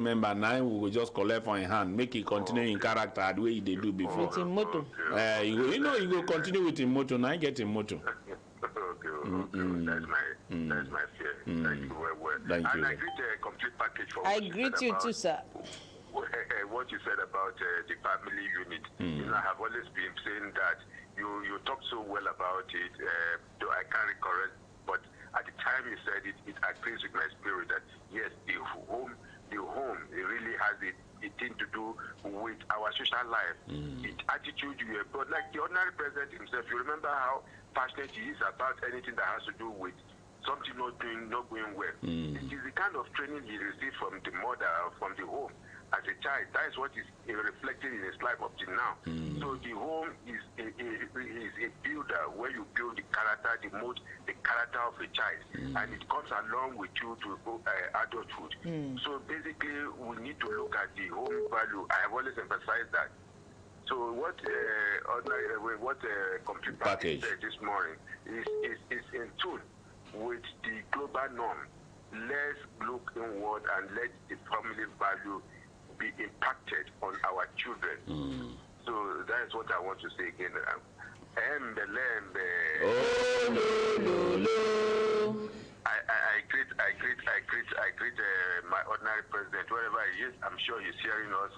member now we will just collect for in hand, make it continue in character the way they do before. With him moto. You go continue with him moto. Now get him moto. That's my fear. Thank you well. Thank you. And I greet a complete package for I greet you too, sir. What you said about the family unit. You know, I have always been saying that you talk so well about it, though I can't correct, but at the time you said it, it agrees with my spirit that yes, the home, it really has a thing to do with our social life. Its attitude, but like the ordinary president himself, you remember how passionate he is about anything that has to do with something not going well. It is the kind of training he received from the mother, from the home as a child. That is what is reflected in his life up till now. So the home is a builder where you build the character, the character of a child, and it comes along with you to adulthood. So basically, we need to look at the home value. I have always emphasized that. So what complete package said this morning is in tune with the global norm. Let's look inward and let the family value be impacted on our children. So that is what I want to say again. I greet my ordinary president, wherever he is. I'm sure he's hearing us.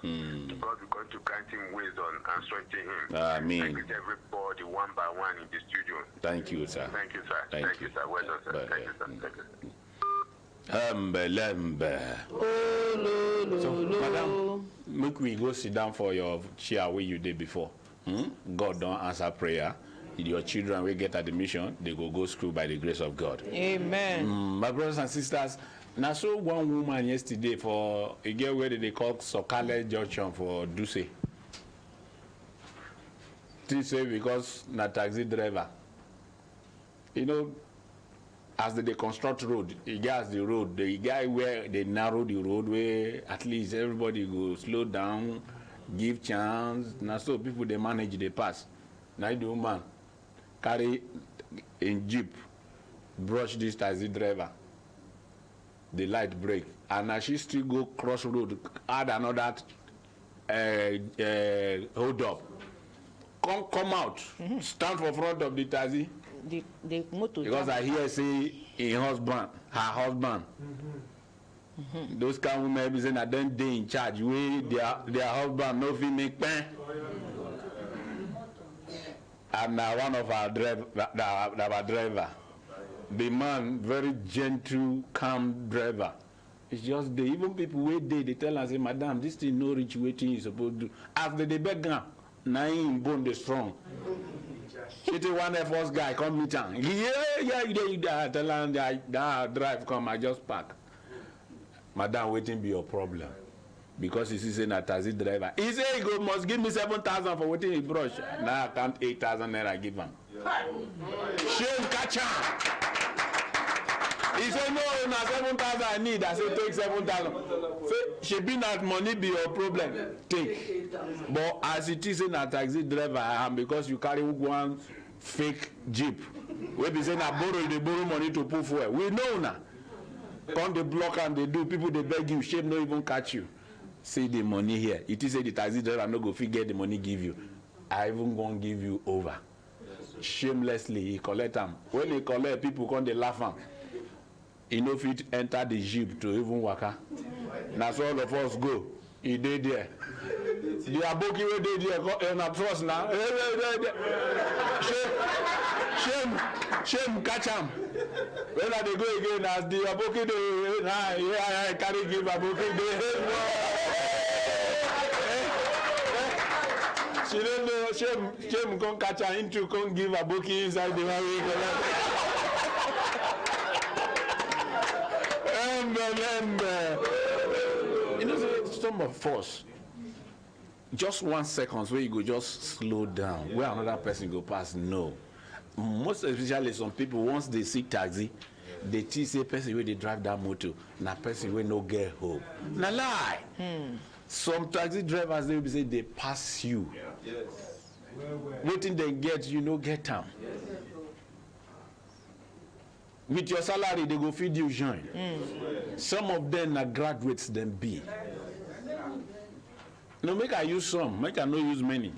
God is going to grant him wisdom and strengthen him. Amen. I greet everybody one by one in the studio. Thank you, sir. Thank you, sir. Thank you, sir. Well done, sir. Thank you, sir. Thank you, sir. So, madam, make we go sit down for your chair where you did before. God don't answer prayer. Your children will get admission, they go school by the grace of God. Amen. My brothers and sisters, now so one woman yesterday for a girl where they call Sokale Junction for Duse. This say because na taxi driver. You know, as they construct road, he gets the road. The guy where they narrow the road where at least everybody go slow down, give chance. Now so people they manage they pass. Now the woman carry in jeep, brush this taxi driver. The light break, and now she still go cross road, add another hold up. Come out, stand for front of the taxi. The motor. Because I hear say her husband. Those kind of women be saying that then they in charge. Their husband no fit make pen. And now one of our driver, the man, very gentle, calm driver. It's just they even people wait they tell us say, madam, this thing no reach waiting you supposed to do. After they beg now, in bone they strong. It one Air Force guy come meet him. Yeah. Tell him that drive come, I just park. Madam, waiting be your problem. Because he sees a taxi driver. He say he must give me 7,000 for waiting he brush. Now I count 8,000 naira give him. Shame catch him. He said no, 7,000 I need. I said take 7,000. Say she be not money be your problem. Take. But as it is in a taxi driver, and because you carry one fake jeep, we be saying they borrow money to put fuel. We know now. Come the block and they do. People they beg you. Shame no even catch you. See the money here. It is say the taxi driver no go figure the money give you. I even gonna give you over. Shamelessly he collect them. When he collect, people come they laugh am. He no fit enter the jeep to even waka. Now so all of us go. He did there. The aboki we did there in a trust now. Shame catch him. When they go again as the aboki they carry give aboki they. She don't know, shame come catch her into, come give a bookie inside the one we You know, some of us, just 1 second where you go just slow down, where another person go past, no. Most especially some people, once they see taxi, they think say person where they drive that motor, na person where no get home. Na lie. Some taxi drivers, they will say they pass you. Yes. Waiting they get, you no get them. Yes. With your salary, they go feed you join. Some of them are graduates, them be. No, make I use some. Make I no use many.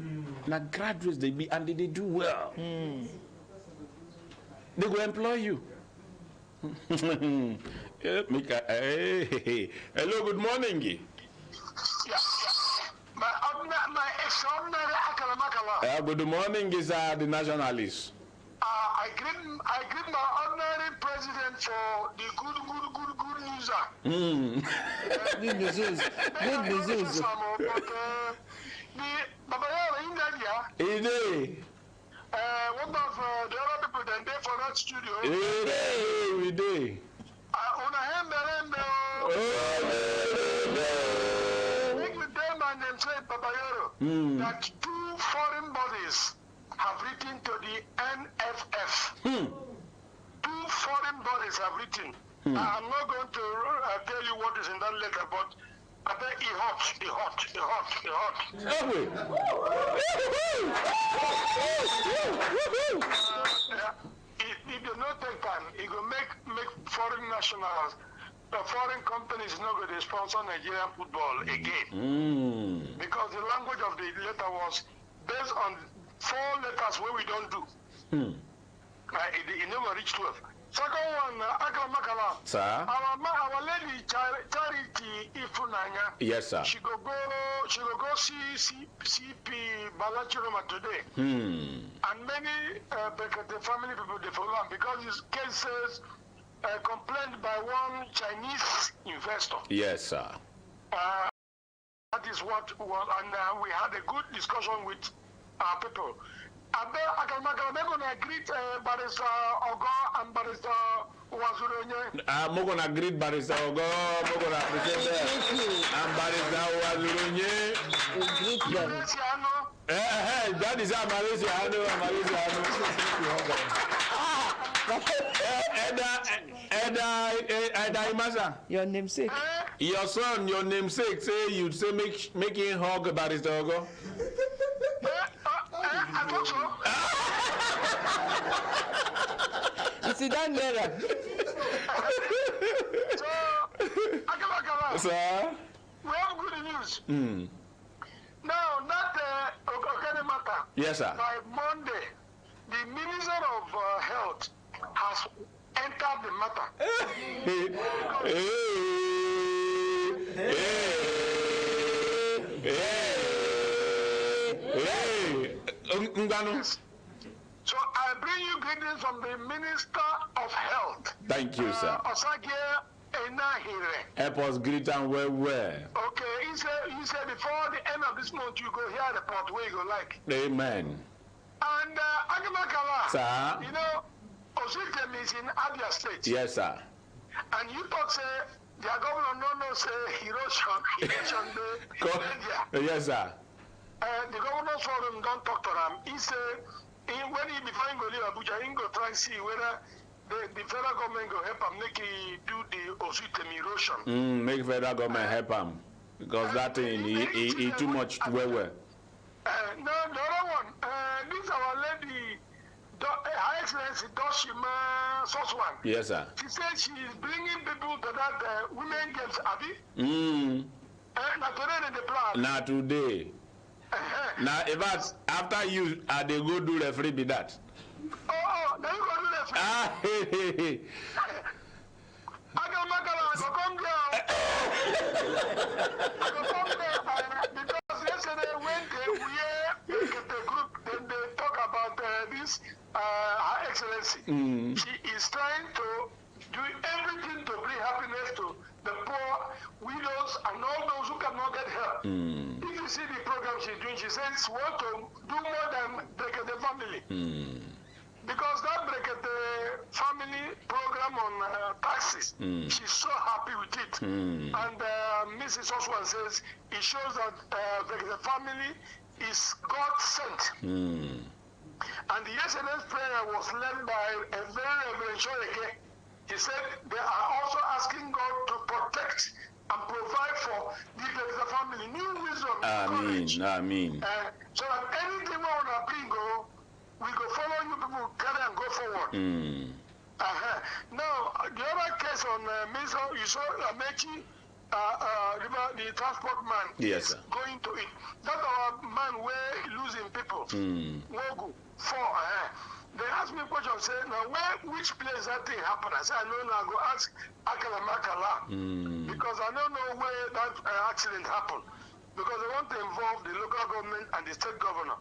Now graduates they be and they do well. They will employ you. Yeah, make I, hey. Hello, good morning. Yeah. My extraordinary Akalamakala. Good morning, is the nationalist. I greet my ordinary president for the good user. Good news. Good news. The Babayara in India. Hey, One of the other people then there for that studio. we do. On a hand. Make with them and them say Babayaro that 2 foreign bodies have written to the NFF. 2 foreign bodies have written. I'm not going to tell you what is in that letter, but I bet it hot. If you not take time, it will make foreign nationals, the foreign companies not going to sponsor Nigerian football again. Because the language of the letter was based on 4 letters where we don't do. It never reached 12. Second one, Akalamakala. Sir? Our lady Charity Ifunanya. Yes, sir. She go see CP Balachiroma today. And many Brekete family people they follow him because his cases complained by one Chinese investor. Yes, sir. That is what was, and we had a good discussion with our people. I'm going to greet Barrister Ogo and Barrister Wazuronye. I'm going to greet Barrister Ogo, I'm going to appreciate that. And Barrister Wazuronye. Greet them. That is our Malaysia. Eda Imasa. Your namesake. Your son, your namesake, say you'd say make him hug Barrister Ogo. I thought so. You sit down there. So, Akalamakala, Sir? we have good news. Now, that Okene matter. Yes, sir. By Monday, the Minister of Health has entered the matter. So I bring you greetings from the Minister of Health. Thank you, sir. Osage Enahire. Help us greet and well. Okay, he said before the end of this month you go hear the report where you go like. Amen. And Akalamakala, Sir? you know, Ositem is in Abia State. Yes, sir. And you thought say their governor no say Hiroshima India. Yes, sir. The governor's forum don't talk to them. He said when he before he go leave Abuja, he go try and see whether the federal government go help him make he do the Ositem erosion. Make federal government help him. Because that thing, he too much well. No, the other one, this our lady, Her Excellency Doshima Soswan. Yes, sir. She said she is bringing people to that women games, Abi. Now today they plan. Now today. Now, if that's after you, they go do referee be that. Oh, now you go do referee. I go come there. Because yesterday when we get the group, then they talk about this Her Excellency. She is trying to do everything to bring happiness to the poor, widows, and all those who cannot get help. If you see the program she's doing, she says she wants to do more than Brekete family. Because that Brekete family program on taxes, she's so happy with it. And Mrs. Oswan says it shows that Brekete family is God sent. And the yesterday's prayer was led by a very Reverend Shoyeke. He said they are also asking God to protect and provide for the family new wisdom, courage. Amen. So that anything we want to bring, we go follow you people, carry and go forward. Now, the other case on Miso, you saw Amechi the transport man Yes, is sir. going to it. That our man where losing people. Wogu, they asked me a question, say, now which place that thing happened? I said, I know now, go ask Akalamakala. Because I don't know where that accident happened. Because they want to involve the local government and the state governor.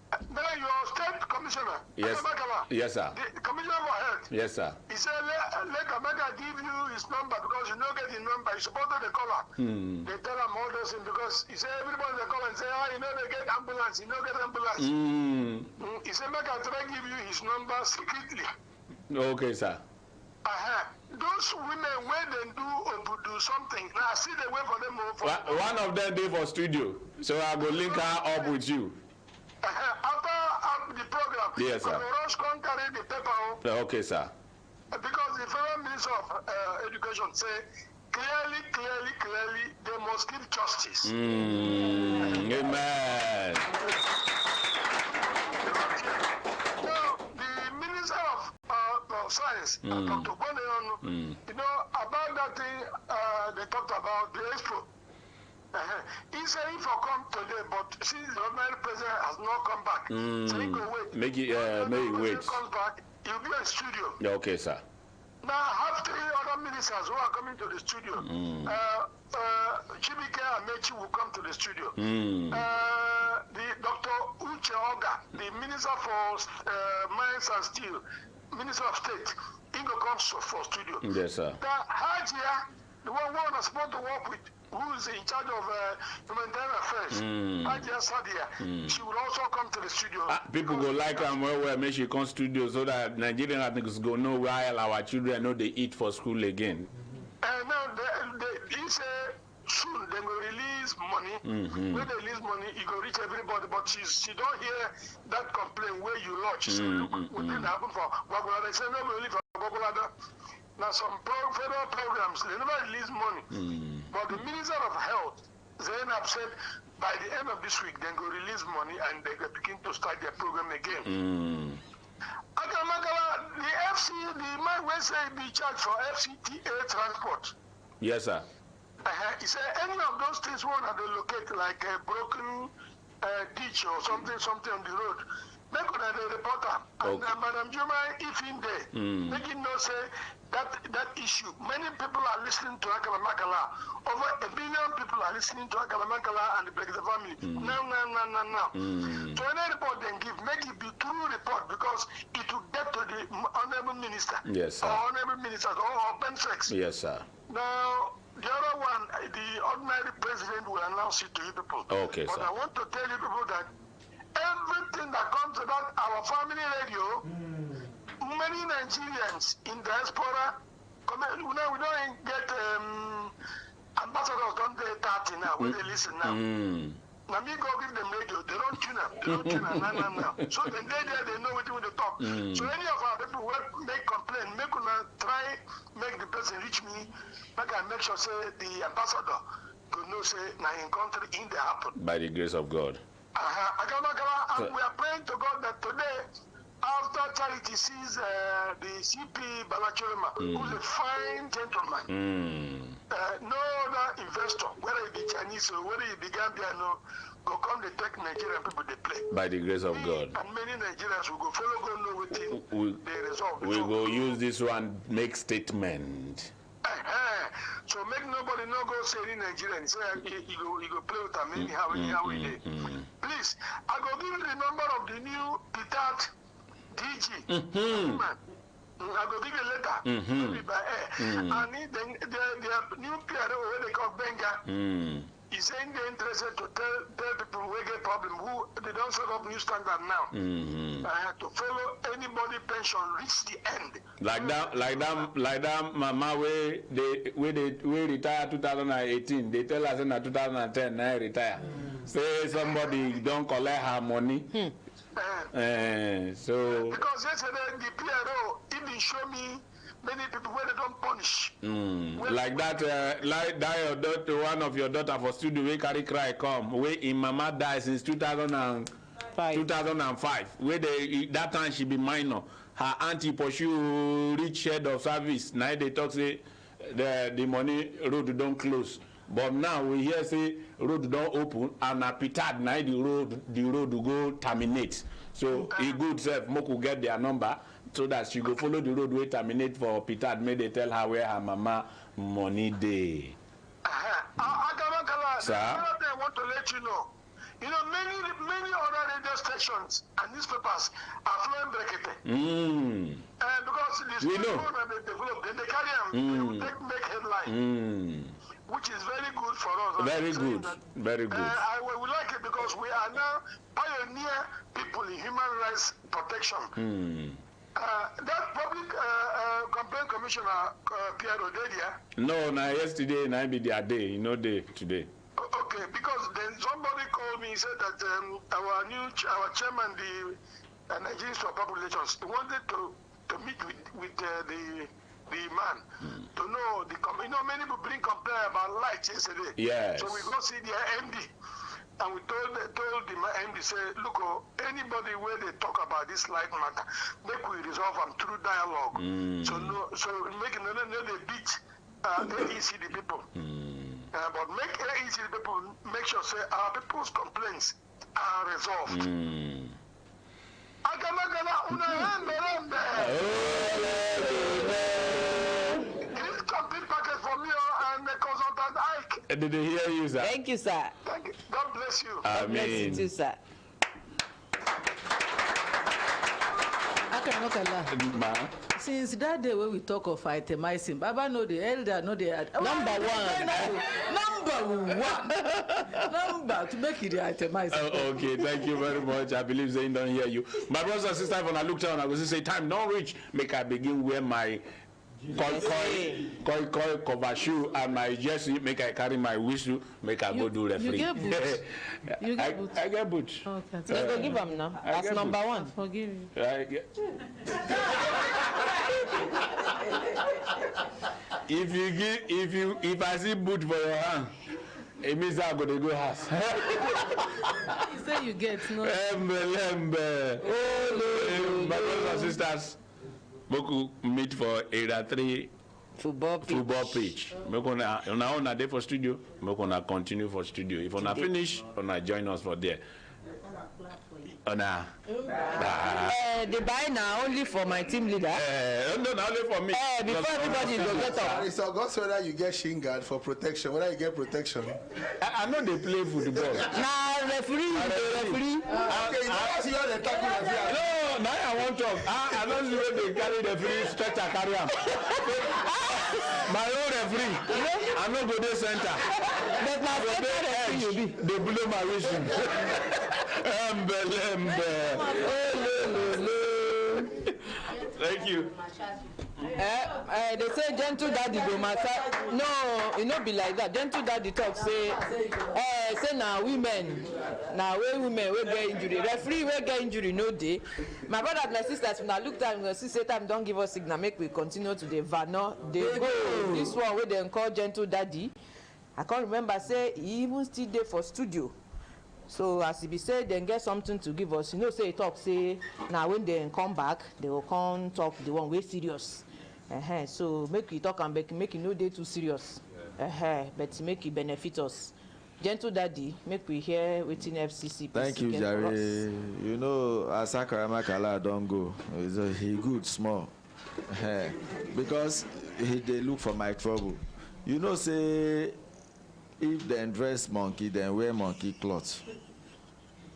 Then your state commissioner, Yes. Akalamakala, Yes, sir. the commissioner for health, Yes, sir. he said, let Kamaka give you his number because you don't get the number. You supposed to call her. They tell him all those things because he said, everybody they call and say, you know, they get ambulance. You don't get ambulance. He said, make I try give you his number secretly. Okay, sir. Those women, when they do something, now I see they wait for them. One of them did for studio, so I go link her up with you. After the program, Yes, sir. I will rush come carry the paper. Okay, sir. Because the federal minister of education say clearly they must give justice. Amen. Now, the minister of science, Dr. Boneon, you know about that thing they talked about the expo. He said if I come today, but since the ordinary president has not come back, so he go wait. Make it wait. Comes back, he'll be in studio. Okay, sir. Now I have 3 other ministers who are coming to the studio. Chibike Amechi will come to the studio. The Dr. Uche Oga, the minister for Mines and Steel, minister of state, he will come for studio. Yes, sir. Now Hajia, the one who is supposed to work with, who is in charge of humanitarian affairs, Hajia Sadia, she will also come to the studio. People go like am well, make she come studio so that Nigerian ethnics go know where our children know they eat for school again. Now, he say soon they will release money. When they release money, it will reach everybody. But she don't hear that complaint where you lodge. She say, look, what did happen for Gwagwalada? They say, no, we only for Gwagwalada. Now, some federal programs, they never release money. But the Minister of Health, Zainab said, by the end of this week, they will release money and they will begin to start their program again. Akamakala, the FC, the man will say be charged for FCTA transport. Yes, sir. He said any of those things want to locate like a broken ditch or something on the road. Make the reporter and Madam Juma, if in there, making no say that issue. Many people are listening to Akalamakala. Over 1 billion people are listening to Akalamakala and the Brekete family. No. So any report then give, make it be true report because it will get to the honorable minister. Yes, sir. Or honorable ministers or open sex. Yes, sir. Now, the other one, the ordinary president will announce it to you people. Okay, but sir. I want to tell you people that everything that comes about our family radio, many Nigerians in diaspora, we don't get ambassadors, don't they 30 now, when they listen now. Now me go give them radio, they don't tune up, no. So then they know what they talk. So any of our people will make complaint, make the person reach me, make sure say the ambassador could know say now in country in the happen. By the grace of God. And we are praying to God that today, after Charity sees the CP Balachurema, who's a fine gentleman, no other investor, whether it be Chinese or whether it be Gambian, go come to take Nigerian people they play. By the grace of God. And many Nigerians will go follow, go know what they resolve. We go use this one, make statement. So make nobody no go say in Nigeria and say he go play with them anyhow we did. Please, I go give you the number of the new Pitat DG. I go give you a letter. Maybe by air. And the new PRO where they call Benga. He's saying they're interested to tell people who get problem who they don't set up new standard now. I have to follow anybody pension reach the end. Like that mama we retire 2018. They tell us in 2010 I retire. Say somebody don't collect her money. So because yesterday the PRO even show me many people where they don't punish. Like that, your daughter, one of your daughter for studio, we carry cry come. Where in mama died since 2005. Where that time she be minor. Her auntie pursue reach head of service. Now they talk say the money road don't close. But now we hear say road don't open and a petard night the road go terminate. So he good self Moku get their number so that she go follow the road way terminate for petard. May they tell her where her mama money day. Sir? I want to let you know. You know, many other radio stations and newspapers are flowing Brekete. Because these people that they develop, they carry them, they make headline, which is very good for us. Very good, very good. We like it because we are now pioneer people in human rights protection. That public complaint commissioner, Pierre Odedia. No, yesterday, be their day, you know, day today. Okay, because then somebody called me and said that our chairman, the Nigerians for Public Relations, he wanted to meet with the man to know many people bring complaint about light yesterday. Yes. So we go see their MD, and we told the MD, say, look, anybody where they talk about this light matter, make we resolve them through dialogue. So make the beat AEC the people. But make AEC the people make sure say our people's complaints are resolved. This complete package for me and the consultant Ike. Did they hear you, sir? Thank you, sir. Thank you. God bless you. God bless you too, sir. Since that day when we talk of itemizing, Baba know the elder, know the Number number to make it the itemizing. Okay, thank you very much. I believe they don't hear you. My brothers and sisters, when I look down, I was say time don't reach. Make I begin wear my koi cover shoe and my jersey. Make I carry my whistle. Make I go do referee. You get boots. You get boots. I get boots. Okay. So go give him now. That's number one. Forgive you. If I see boot for your hand, it means I'm gonna go house. You say you get no. Lembe. Oh, my brothers and sisters, Moku meet for Area 3 football pitch. Make una day for studio. Make una continue for studio. If una finish, una join us for there. They buy now only for my team leader. No, only for me. Before everybody go get up. It's August whether you get shin guard for protection, whether you get protection. I know they play football. Now referee. Okay, you don't see how they talk with referee. No, now I want to talk. I don't see where they carry the free stretcher carry him. My own referee. I'm not go to center. But now referee you be. They blow my whistle. Thank you. They say gentle daddy go massage. No, it not be like that. Gentle daddy talk say now women we get injury. Referee we get injury no day. My brothers and my sisters, when I look at them, say time don't give us signal, make we continue to the Vano. They go. This one where they call gentle daddy. I can't remember say he even still there for studio. So as he be said, then get something to give us. You know, say talk say now when they come back, they will come talk the one way serious. So make you talk and make you no day too serious. But make it benefit us. Gentle daddy, make we hear within FCC. Thank you, Jerry. You know, Asakara Makala don't go. He good small. Because they look for my trouble. You know, say if they dress monkey, then wear monkey clothes.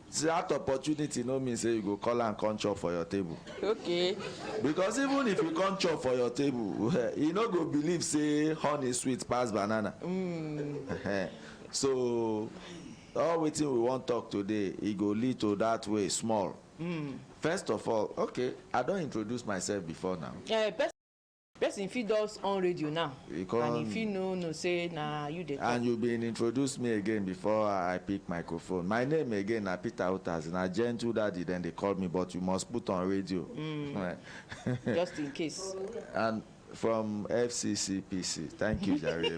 See, that opportunity no mean say you go call and come chop for your table. Okay. Because even if you come chop for your table, you no go believe say honey sweet pass banana. So all wetin we want talk today, e go lead to that way small. First of all, okay, I don't introduce myself before now. Person feed us on radio now. And if you know say na you dey talk. And you been introduced me again before I pick microphone. My name again na Peter Utas. Na gentle daddy then they call me, but you must put on radio. Just in case. And from FCCPC. Thank you, Jerry.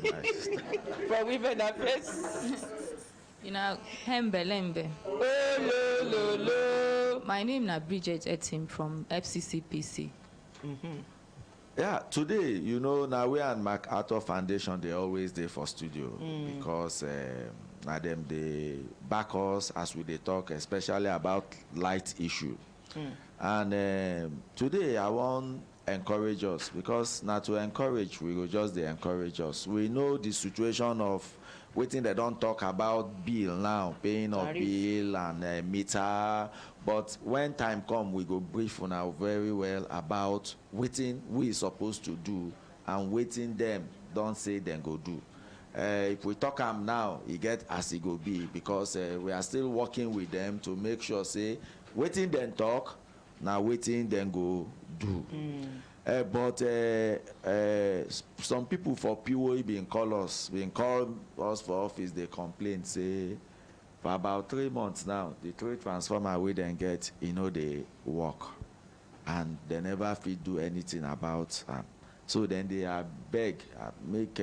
From Women Affairs. You know, Hembelembe. Oh, My name is Brekete Etim from FCCPC. Yeah, today, you know, now we and MacArthur Foundation, they always there for studio because now them they back us as we they talk, especially about light issue. And today I want encourage us because now to encourage, we will just they encourage us. We know the situation of waiting they don't talk about bill now, paying of bill and meter. But when time come, we go brief now very well about waiting we supposed to do and waiting them don't say then go do. If we talk them now, it get as it go be because we are still working with them to make sure say waiting then talk, now waiting then go do. But some people for POE being call us for office, they complain, say, for about 3 months now, the 3 transformer we then get, you know, they work. And they never fit do anything about so then they are beg, make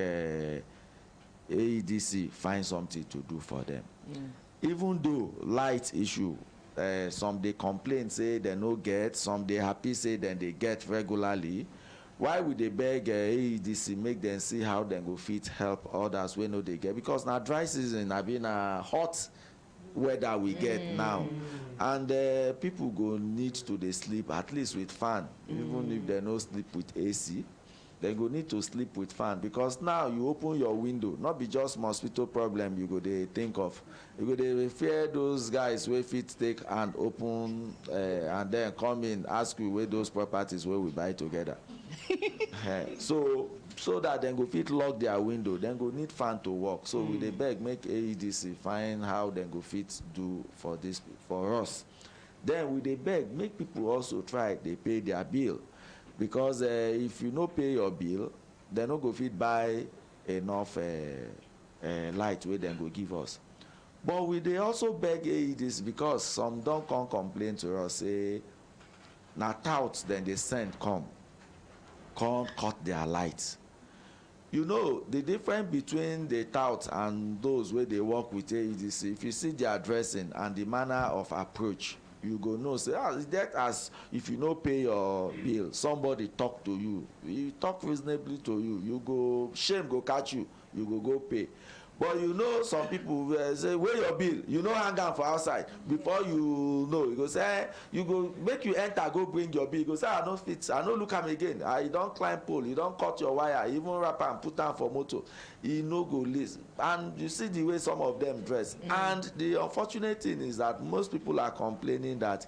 AEDC find something to do for them. Even though light issue, some they complain say they no get, some they happy say then they get regularly. Why would they beg AEDC make them see how they go fit help others we know they get? Because now dry season have been a hot weather we get now, and people go need to they sleep at least with fan, even if they no sleep with AC. They go need to sleep with fan because now you open your window, not be just mosquito problem you go they think of. You go they fear those guys where fit take and open and then come in ask you where those properties where we buy together. So that then go fit lock their window, then go need fan to work. So we they beg make AEDC find how then go fit do for this for us. Then we they beg make people also try they pay their bill. Because if you no pay your bill, they no go fit buy enough light where they go give us. But we they also beg AEDs because some don't come complain to us, say, na touts then they send come cut their lights. You know, the difference between the touts and those where they work with AEDC, if you see their dressing and the manner of approach, you go know say that as if you no pay your bill, somebody talk to you, he talk reasonably to you, you go shame go catch you, you go pay. But you know some people say where your bill, you know hang am for outside before you know, you go say you go make you enter go bring your bill, you go say I no fit, I no look am again, you don climb pole, you don cut your wire, even wrap am put am for motor, e no go list. And you see the way some of them dress. And the unfortunate thing is that most people are complaining that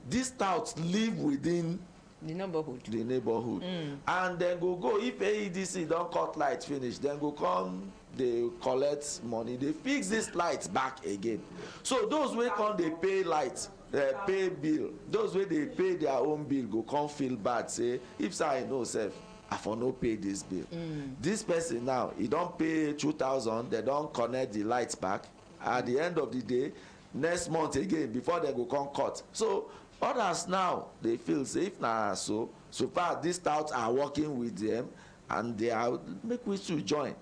these touts live within the neighborhood. And then go if AEDC don cut light finish, then go come they collect money, they fix this light back again. So those wey come they pay light, pay bill, those wey they pay their own bill go come feel bad, say if I know self I for no pay this bill. This person now he don't pay 2,000, they don't connect the lights back. At the end of the day, next month again before they go come cut. So others now they feel say if na so far these touts are working with them and they are make we to join.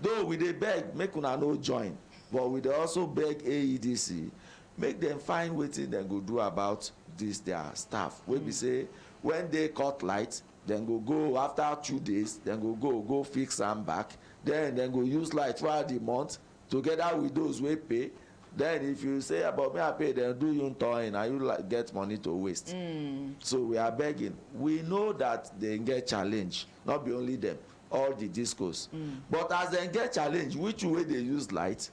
Though we dey beg make una no join, but we dey also beg AEDC make them find wetin dem go do about this their staff wey be say when they cut light dem go after 2 days, dem go fix am back, then dem go use light throughout the month together with those wey pay. Then if you say about me I pay, then do you turn and you like get money to waste. So we are begging. We know that they get challenge, not be only them, all the discos. But as they get challenge, which way they use light,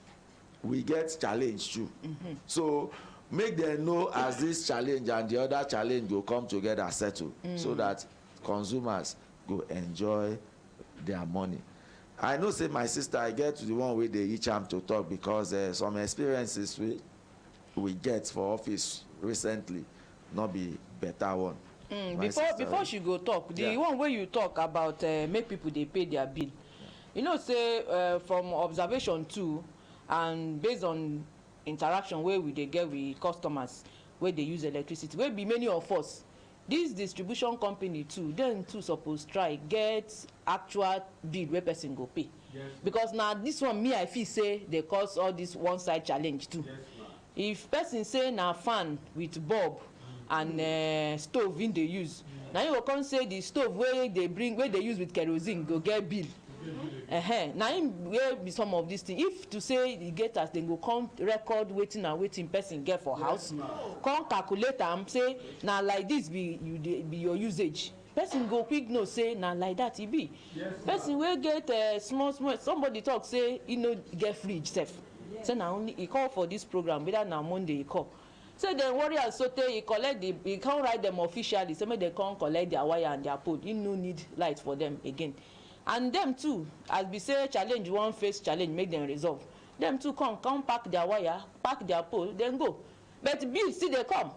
we get challenge too. So make them know as this challenge and the other challenge go come together settle, so that consumers go enjoy their money. I know say my sister I get to the one way they reach am to talk because some experiences we get for office recently not be better one. Before she go talk, the one where you talk about make people they pay their bill, you know say from observation too and based on interaction where we they get with customers where they use electricity, where be many of us this distribution company too, then too suppose try get actual bill where person go pay. Because now this one me I feel say they cause all this one side challenge too. If person say na fan with bulb and stove in the use, Now you go come say the stove where they use with kerosene go get bill. Now him wey be some of these things. If to say the get as they go come record waiting and waiting person get for house, come calculate am say na like this be your usage. Person go quick know say na like that e be. Person wey get small somebody talk say e no get fridge sef. Say na only e call for this program whether na Monday e call. Say dem worry as so tey e come write them officially say make dem come collect their wire and their pole. E no need light for them again. And them too, as we say challenge one face challenge make them resolve. Them too come pack their wire, pack their pole, then go. But bill still they come.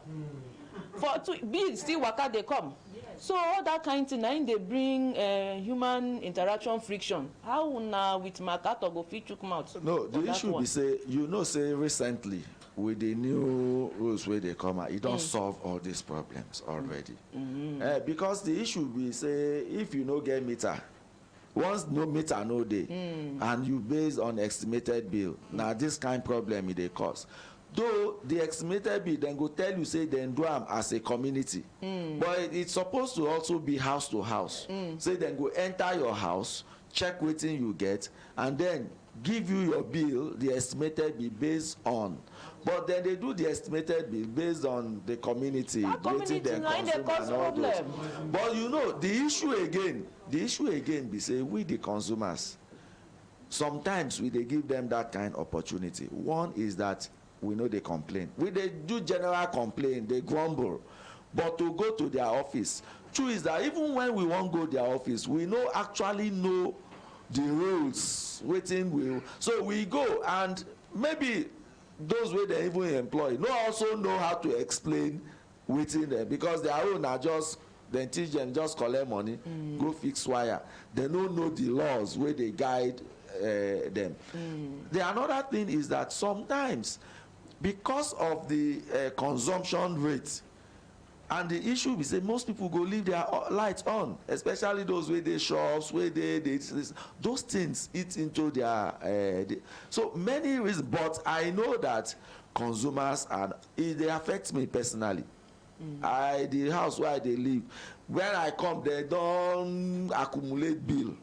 Bill still waka they come. So all that kind of thing, now they bring human interaction friction. How now with Makato go fit chook mouth? No, the issue be say say recently with the new rules where they come out, it don't solve all these problems already. Because the issue be say if you no get meter. Once no meter no dey and you based on estimated bill, now this kind of problem they cause. Though the estimated bill then go tell you say dem do am as a community, but it's supposed to also be house to house. Say then go enter your house, check wetin you get, and then give you your bill, the estimated bill based on. But then they do the estimated bill based on the community, wetin dem consume and all those. But you know the issue again be say we the consumers sometimes we dey give them that kind of opportunity. One is that we know they complain, we dey do general complain, they grumble, but to go to their office, true is that even when we wan go their office, we no actually know the rules wetin we, so we go and maybe those wey dem even employ no also know how to explain wetin dem, because their own na just dem teach dem just collect money go fix wire. Dem no know the laws wey dey guide them. The another thing is that sometimes because of the consumption rate, and the issue be say most people go leave their lights on, especially those wey dey shops, wey dey those things eat into their so many reasons. But I know that consumers, and it dey affect me personally. The house where I dey live, when I come they don accumulate bill.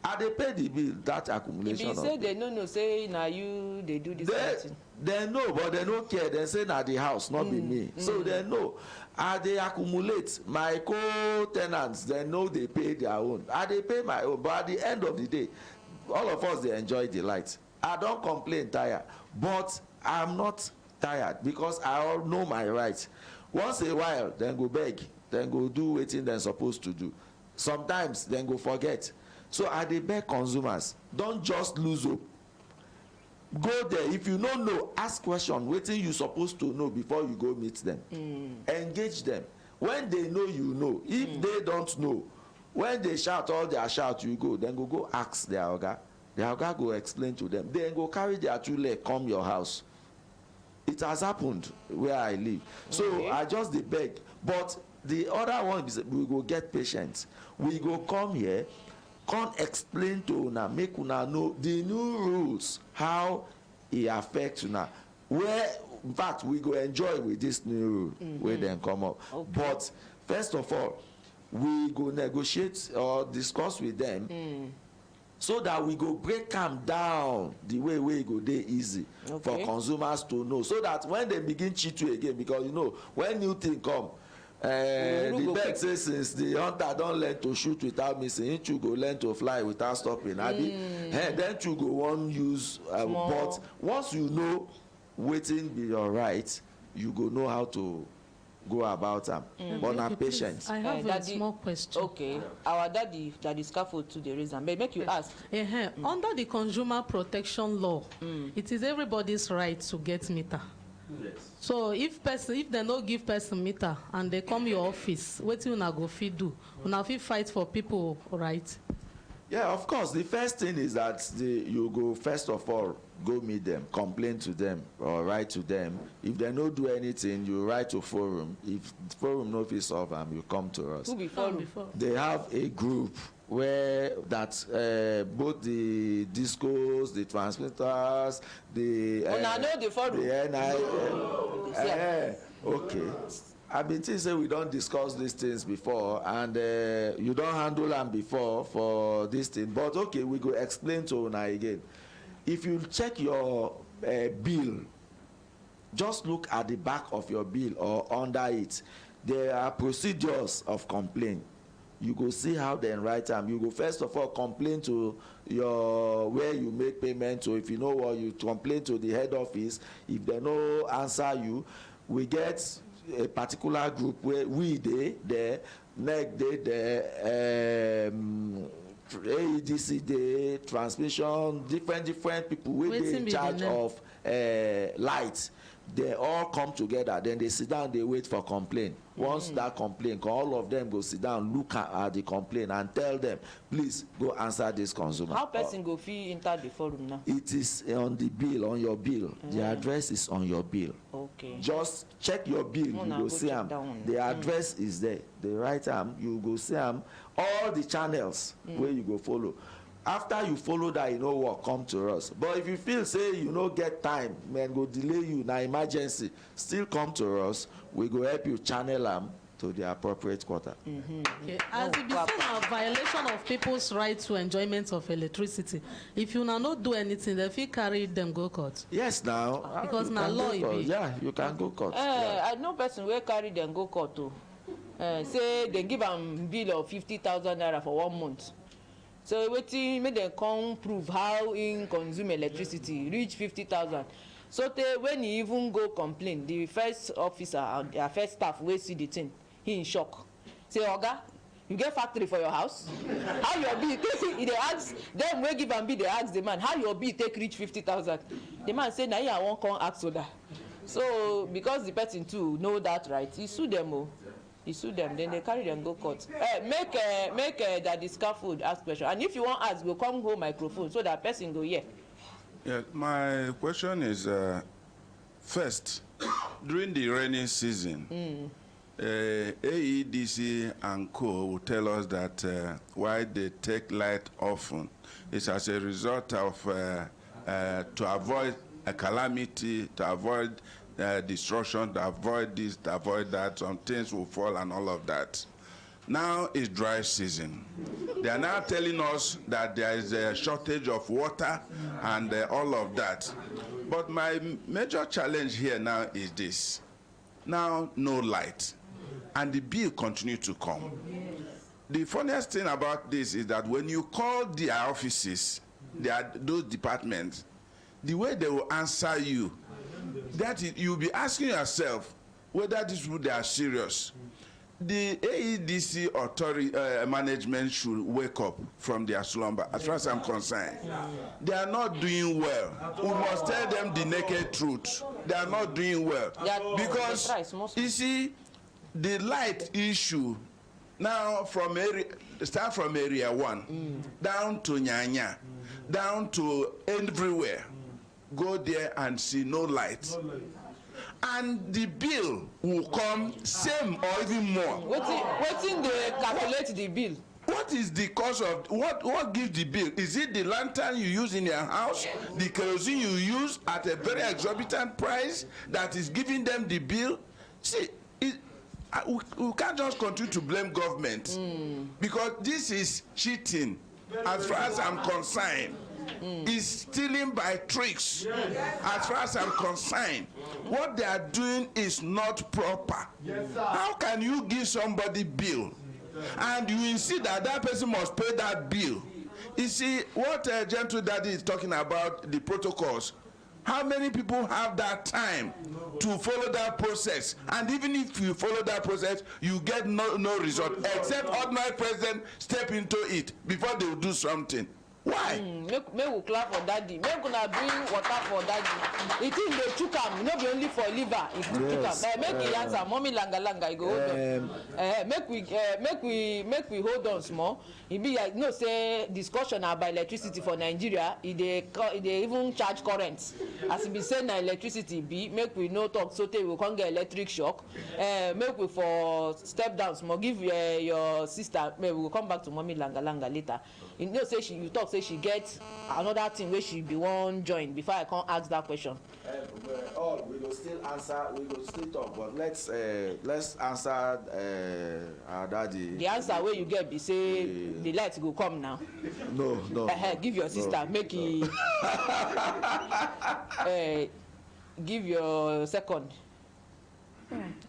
I dey pay the bill, that accumulation. If you say they no know say na you dey do this thing. They know, but they no care. They say na the house, not be me. So they know. I dey accumulate. My co-tenants, they know they pay their own. I dey pay my own, but at the end of the day, all of us they enjoy the light. I don't complain tired, but I'm not tired because I all know my rights. Once a while, then go beg, then go do wetin dem supposed to do. Sometimes then go forget. So I dey beg consumers, don't just lose hope. Go there. If you no know, ask question wetin you supposed to know before you go meet them. Engage them. When they know, you know. If they don't know, when they shout all their shout, you go. Then go ask their oga. The oga go explain to them. Then go carry their 2 leg come your house. It has happened where I live. So I just dey beg. But the other one is we go get patience. We go come here, come explain to una, make una know the new rules, how e affect una. Where in fact we go enjoy with this new rule wey dem come up. But first of all, we go negotiate or discuss with them so that we go break am down the way e go dey easy for consumers to know, so that when they begin cheat you again, because you know when new thing come, the bird say since the hunter don learn to shoot without missing, him too go learn to fly without stopping. Then you go wan use but once you know wetin be your right, you go know how to go about am. But na patience. I have a small question. Okay, our daddy scaffold to the reason, but make you ask. Under the consumer protection law, it is everybody's right to get meter. So if they no give person meter and they come your office, wetin una go fit do? Una fit fight for people, right? Yeah, of course. The first thing is that you go first of all go meet them, complain to them or write to them. If they no do anything, you write to forum. If forum no fit solve them, you come to us. Who be forum? They have a group where that both the discos, the transmitters, the know the forum. the NI. Okay. I been think say we don't discuss these things before, and you don't handle them before for this thing. But okay, we go explain to una again. If you check your bill, just look at the back of your bill or under it. There are procedures of complaint. You go see how they write them. You go first of all complain to your where you make payment to. If you know what, you complain to the head office. If they no answer you, we get a particular group where we there, NEC there, AEDC there, transmission, different people wey dey in charge of light. They all come together, then they sit down, they wait for complaint. Once that complaint, all of them go sit down, look at the complaint and tell them, please go answer this consumer. How person go fit enter the forum now? It is on the bill, on your bill. The address is on your bill. Okay. Just check your bill, you go see them. The address is there. They write them, you go see them. All the channels where you go follow. After you follow that, you know what, come to us. But if you feel say you no get time, man, go delay you, na emergency, still come to us. We go help you channel them to the appropriate quarter. Okay. As it be a violation of people's right to enjoyment of electricity, if you now not do anything, they feel carry them go court. Yes, now. Because now law it be. Yeah, you can go court. I know person wey carry them go court too. Say they give am bill of 50,000 naira for 1 month. So wetin make dem come prove how im consume electricity reach 50,000. So when he even go complain, the first officer and their first staff wey see the thing, he in shock. Say, Oga, you get factory for your house? How your bill take? They ask them wey give am bill, they ask the man how your bill take reach 50,000. The man say na him I wan come ask Oda. So because the person too know that right, he sue them o. He sue them, then they carry them go court. Make that the scaffold ask question, and if you want ask, go come hold microphone so that person go hear. Yeah, my question is first, during the rainy season, AEDC and Co will tell us that why they take light often is as a result of to avoid a calamity, to avoid destruction, to avoid this, to avoid that. Some things will fall and all of that. Now is dry season. They are now telling us that there is a shortage of water and all of that. But my major challenge here now is this. Now no light, and the bill continue to come. The funniest thing about this is that when you call their offices, those departments, the way they will answer you, that is, you'll be asking yourself whether these people they are serious. The AEDC authority management should wake up from their slumber, as far as I'm concerned. They are not doing well. We must tell them the naked truth. They are not doing well. Because, you see, the light issue, now from start from area 1, down to Nyanya, down to everywhere. Go there and see no light. And the bill will come same or even more. Wetin they calculate the bill? What is the cost of what gives the bill? Is it the lantern you use in your house, the kerosene you use at a very exorbitant price that is giving them the bill? See, we can't just continue to blame government because this is cheating as far as I'm concerned. Is stealing by tricks. As far as I'm concerned, what they are doing is not proper. How can you give somebody bill and you insist that that person must pay that bill? You see what Gentle Daddy is talking about, the protocols. How many people have that time to follow that process? And even if you follow that process, you get no result, except ordinary president step into it before they will do something. Why? Make we clap for daddy. Make una bring water for daddy. The thing dey chook am, no be only for liver. It chook am. Make he answer, mommy langa langa. He go hold on. Make we hold on small. E be like no say discussion about electricity for Nigeria. E dey even charge current. As e be say na electricity be, make we no talk so tey we come get electric shock. Make we for step down small. Give your sister. Maybe we will come back to mommy langa langa later. you know say you talk say she get another thing wey she be wan join before I come ask that question. We go still answer, we go still talk, but let's answer our daddy. The answer wey you get be say the light go come now. No. Give your sister, make he give your second.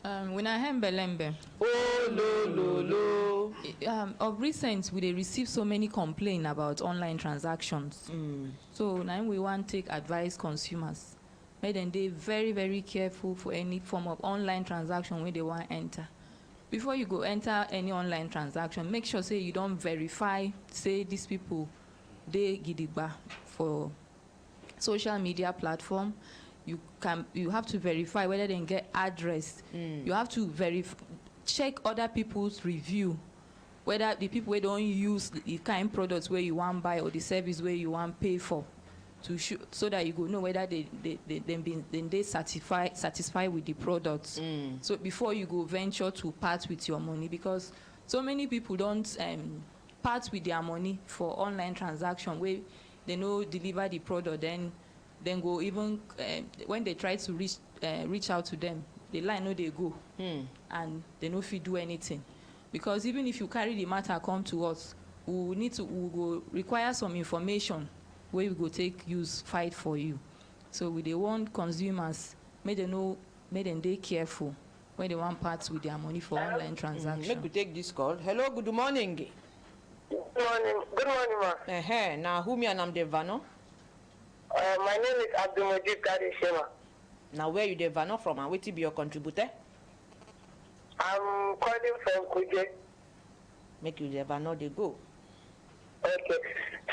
When I hear Belembe. Oh, lo. Of recent, we dey receive so many complaints about online transactions. So now we want to take advise consumers. Make them dey very, very careful for any form of online transaction where they want enter. Before you go enter any online transaction, make sure say you don't verify, say these people, they gidigba for social media platform. You have to verify whether they get address. You have to check other people's review, whether the people who don't use the kind products where you want buy or the service where you want pay for, to show, so that you go know whether they satisfied with the products. So before you go venture to part with your money, because so many people don't part with their money for online transaction where they no deliver the product, then go even when they try to reach out to them, the line no they go, and they no fit do anything. Because even if you carry the matter come to us, we go require some information where we go take use fight for you. So we dey want consumers, make them dey careful when they want parts with their money for online transaction. Make we take this call. Hello, good morning. Good morning, ma. Now who me and I'm Devano? My name is Abdulmajid Kari Shema. Now where you Devano from and wetin be your contributor? I'm calling from Kuje. Make you Devano they go. Okay.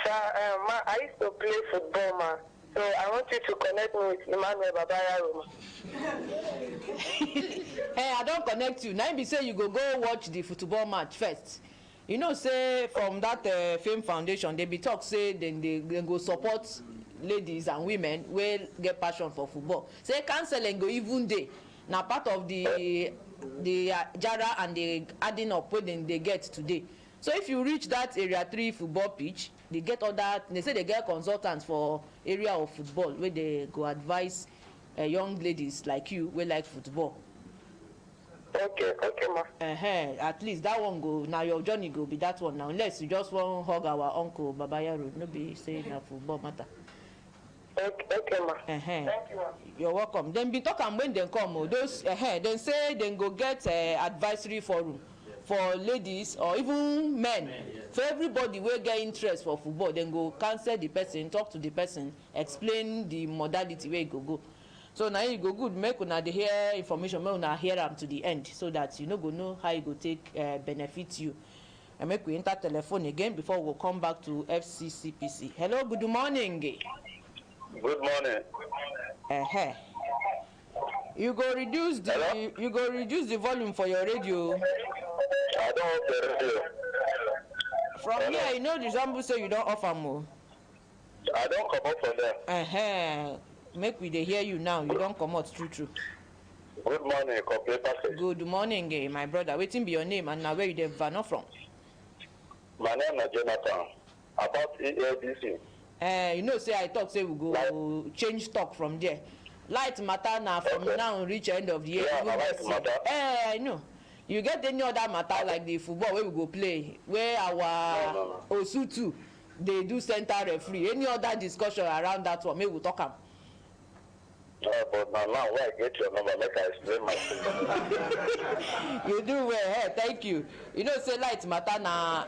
So, ma, I used to play football, ma. So I want you to connect me with Emmanuel Babayaro. Hey, I don't connect you. Now be say you go watch the football match first. You know, say from that Fame Foundation, they be talk say then they go support ladies and women will get passion for football. Say canceling go even day. Now part of the jara and the adding up when they get today. So if you reach that area 3 football pitch, they get they say they get consultants for area of football where they go advise young ladies like you who like football. Okay, ma. At least that one go, now your journey go be that one now, unless you just want hug our uncle Babayaro, no be saying a football matter. Okay, ma. Thank you, ma. You're welcome. Then be talking when they come, those then say then go get advisory forum for ladies or even men. For everybody will get interest for football, then go counsel the person, talk to the person, explain the modality where you go. So now you go good, make una dey hear information, make una hear them to the end, so that you go know how you go take benefit you. And make we enter telephone again before we come back to FCCPC. Hello, good morning. Good morning. You go reduce the volume for your radio. I don't have the radio. From Hello? Here, you know the example say you don't offer more. I don't come up from there. Make we dey hear you now. You don't come out true. Good morning, complete package. Good morning, my brother. Wetin be your name and now where you dey Vano from? My name is Jonathan. About ELDC. You know, say I talk, say we go change talk from there. Light matter now from now reach end of the year. Yeah, light matter. I know. You get any other matter like the football where we go play, where our Osutu they do center referee. Any other discussion around that one, maybe we'll talk about. But now where I get your number, make I explain myself. You do well. Thank you. You know, say light matter na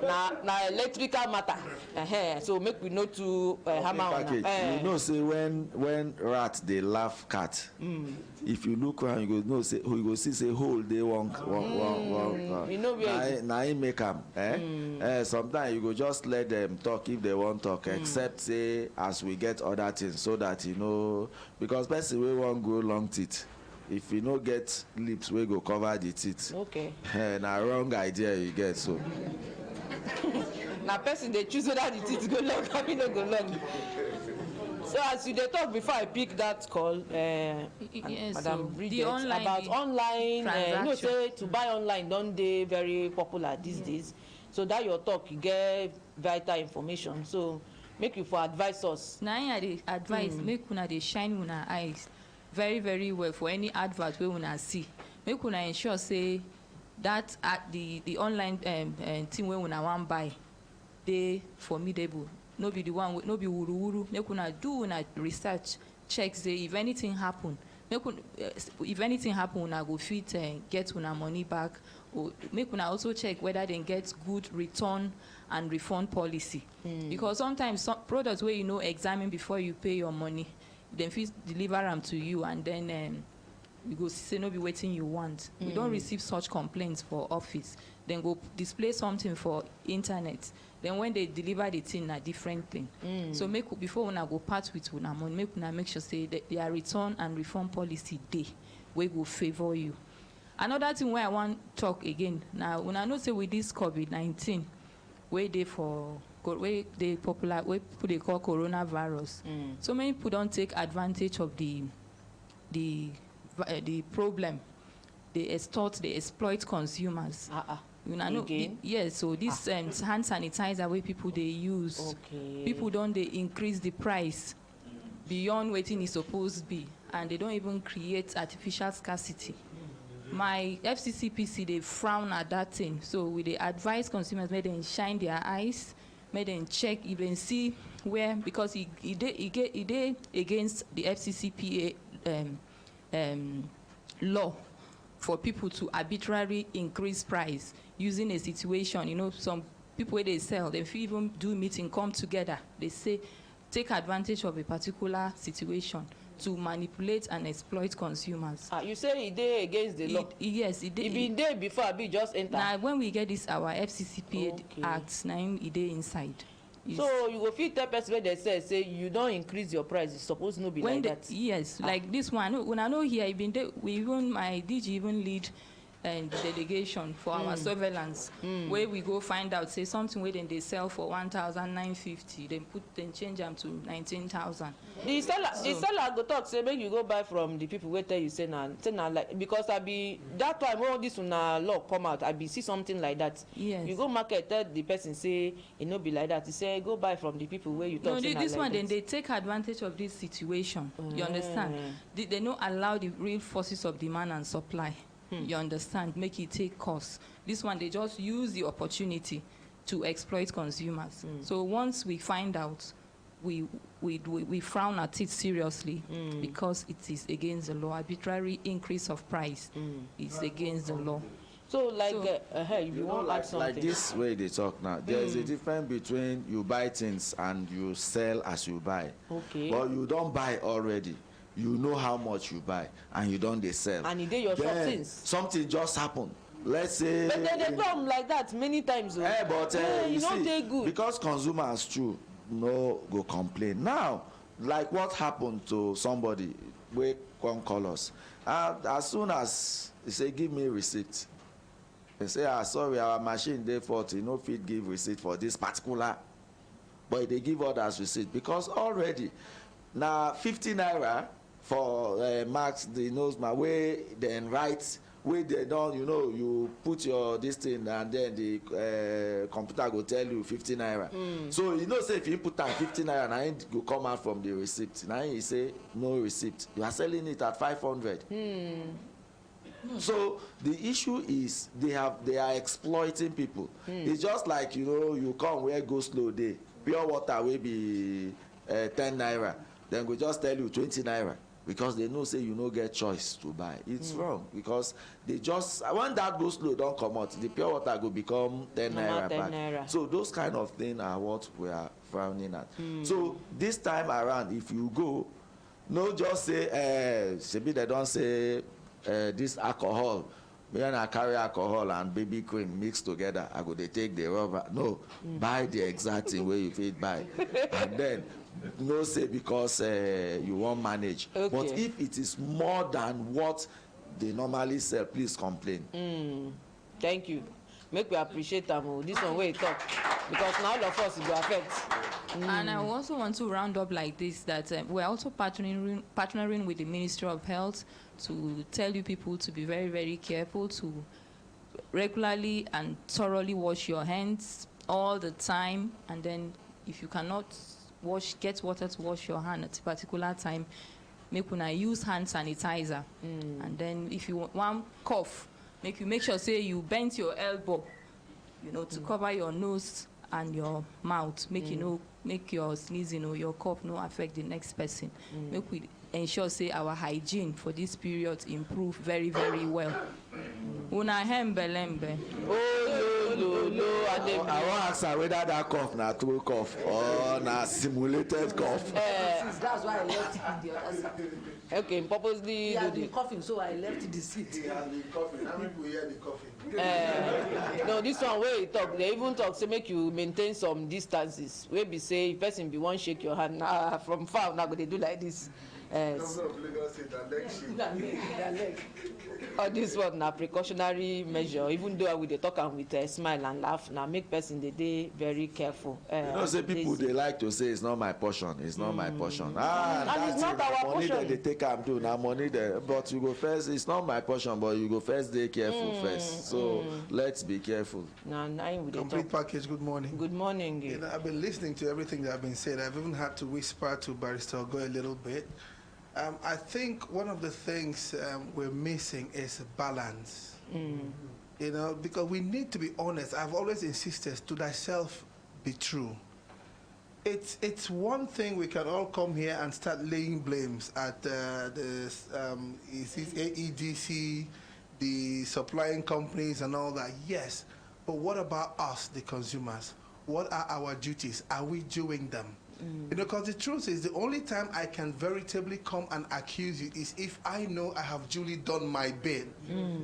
electrical matter. So make we know to hammer on. You know, say when rat they laugh cat. If you look around, you go know say you go see say hole they wonk. You know where. Now he make them. Sometimes you go just let them talk if they want talk. Except say as we get other things, so that you know, because person we won't grow long teeth. If you no get lips, we go cover the teeth. Okay. Na wrong idea you get so. Now person they choose whether the teeth go long, I mean no go long. So as you dey talk before I pick that call, Madam Bridget, about online, you know, say to buy online don't they very popular these days. So that your talk, you get vital information. So make you for advise us. Now I dey advise make una dey shine una eyes very very well for any advert wey una see. Make una ensure say that at the online thing wey una wan buy dey formidable. No be the one, no be wuru wuru. Make una do una research, check say if anything happen, if anything happen, una go fit get una money back. Or make una also check whether they get good return and refund policy. Because sometimes some products where you know examine before you pay your money, then fit deliver them to you, and then you go say no be waiting you want. We don't receive such complaints for office. Then go display something for internet. Then when they deliver the thing, a different thing. So make before una go part with una money, make sure say that their return and refund policy day we go favor you. Another thing where I want talk again now, when I know say with this COVID-19, where they for where they popular, where people they call coronavirus. So many people don't take advantage of the problem. They exploit consumers. You know, yes. So this hand sanitizer where people they use, people don't they increase the price beyond what it is supposed to be, and they don't even create artificial scarcity. My FCCPC, they frown at that thing. So we they advise consumers, make them shine their eyes, make them check, even see where, because it against the FCCPA law for people to arbitrarily increase price using a situation. You know, some people where they sell, they even do meeting, come together. They say, take advantage of a particular situation to manipulate and exploit consumers. You say it dey against the law? Yes, it dey. It been there before, it just enter. Now, when we get this, our FCCPA Act, now it dey inside. So you go fit tell person where they say you don't increase your price. It's supposed to be when like that. Yes, like this one. When I know here, we even my DG even lead and delegation for our surveillance, where we go find out say something where then they sell for 1,950, then change them to 19,000. The seller go talk say make you go buy from the people where tell you say now like, because I be that time when this una law come out, I be see something like that. Yes. You go market, tell the person say it no be like that. He say go buy from the people where you talk. No, this like one that. then they take advantage of this situation. You understand? They don't allow the real forces of demand and supply. You understand? Make it take cost. This one, they just use the opportunity to exploit consumers. So once we find out, we frown at it seriously because it is against the law. Arbitrary increase of price is against the law. So like, if you want to add something. Like this way they talk now, there is a difference between you buy things and you sell as you buy. Okay. But you don't buy already. You know how much you buy and you don't they sell. And it did your shop things. Something just happened. Let's say. But they come like that many times. You don't see, take good. because consumers too no go complain. Now, like what happened to somebody we come call us. As soon as they say give me receipt, they say sorry, our machine dey faulty, no fit give receipt for this particular, but they give others receipt because already now 50 naira for marks the nose my way then write wey they don you put your this thing and then the computer go tell you 50 naira. So you know say if you put am 50 naira na it go come out from the receipt. Now you say no receipt. You are selling it at 500. So the issue is they are exploiting people. It's just like you come where go slow day. Pure water will be 10 naira. Then go just tell you 20 naira. Because they know say you no get choice to buy. It's wrong because they just when that goes slow don't come out, the pure water go become 10 naira back. So those kind of things are what we are frowning at. So this time around, if you go, no just say maybe they don't say this alcohol. When I carry alcohol and baby cream mixed together, I go they take the rubber. No, buy the exact thing where you fit buy, and then. No say because you won't manage. Okay. But if it is more than what they normally sell, please complain. Thank you. Make we appreciate them. This one way talk because now all of us will affect. And I also want to round up like this that we're also partnering with the Ministry of Health to tell you people to be very, very careful, to regularly and thoroughly wash your hands all the time, and then if you cannot get water to wash your hand at a particular time, make una use hand sanitizer. And then if you want cough, make sure say you bend your elbow, to cover your nose and your mouth, make your sneezing or your cough no affect the next person. Make we ensure say our hygiene for this period improve very, very well. Una hembelembe. I want to ask her whether that cough na true cough or na simulated cough. That's why I left it in the other side. Okay, purposely. He has been coughing, so I left the seat. He has been coughing. How many people hear the coughing? No, this one where you talk, they even talk say make you maintain some distances. Where be say if person be one shake your hand from far, now go they do like this. All this one na precautionary measure. Even though we dey talk am with a smile and laugh, now make person dey very careful. Say people they like to say it's not my portion. It's not my portion. And it's not our money portion. They take am too. Now money there, but you go first. It's not my portion, but you go first. Dey careful first. So let's be careful. Complete package. Good morning. Good morning. I've been listening to everything that have been said. I've even had to whisper to Barrister Go a little bit. I think one of the things we're missing is balance. Because we need to be honest. I've always insisted, to thyself be true. It's one thing we can all come here and start laying blames at the AEDC, the supplying companies and all that. Yes, but what about us, the consumers? What are our duties? Are we doing them? Because the truth is, the only time I can veritably come and accuse you is if I know I have duly done my bit.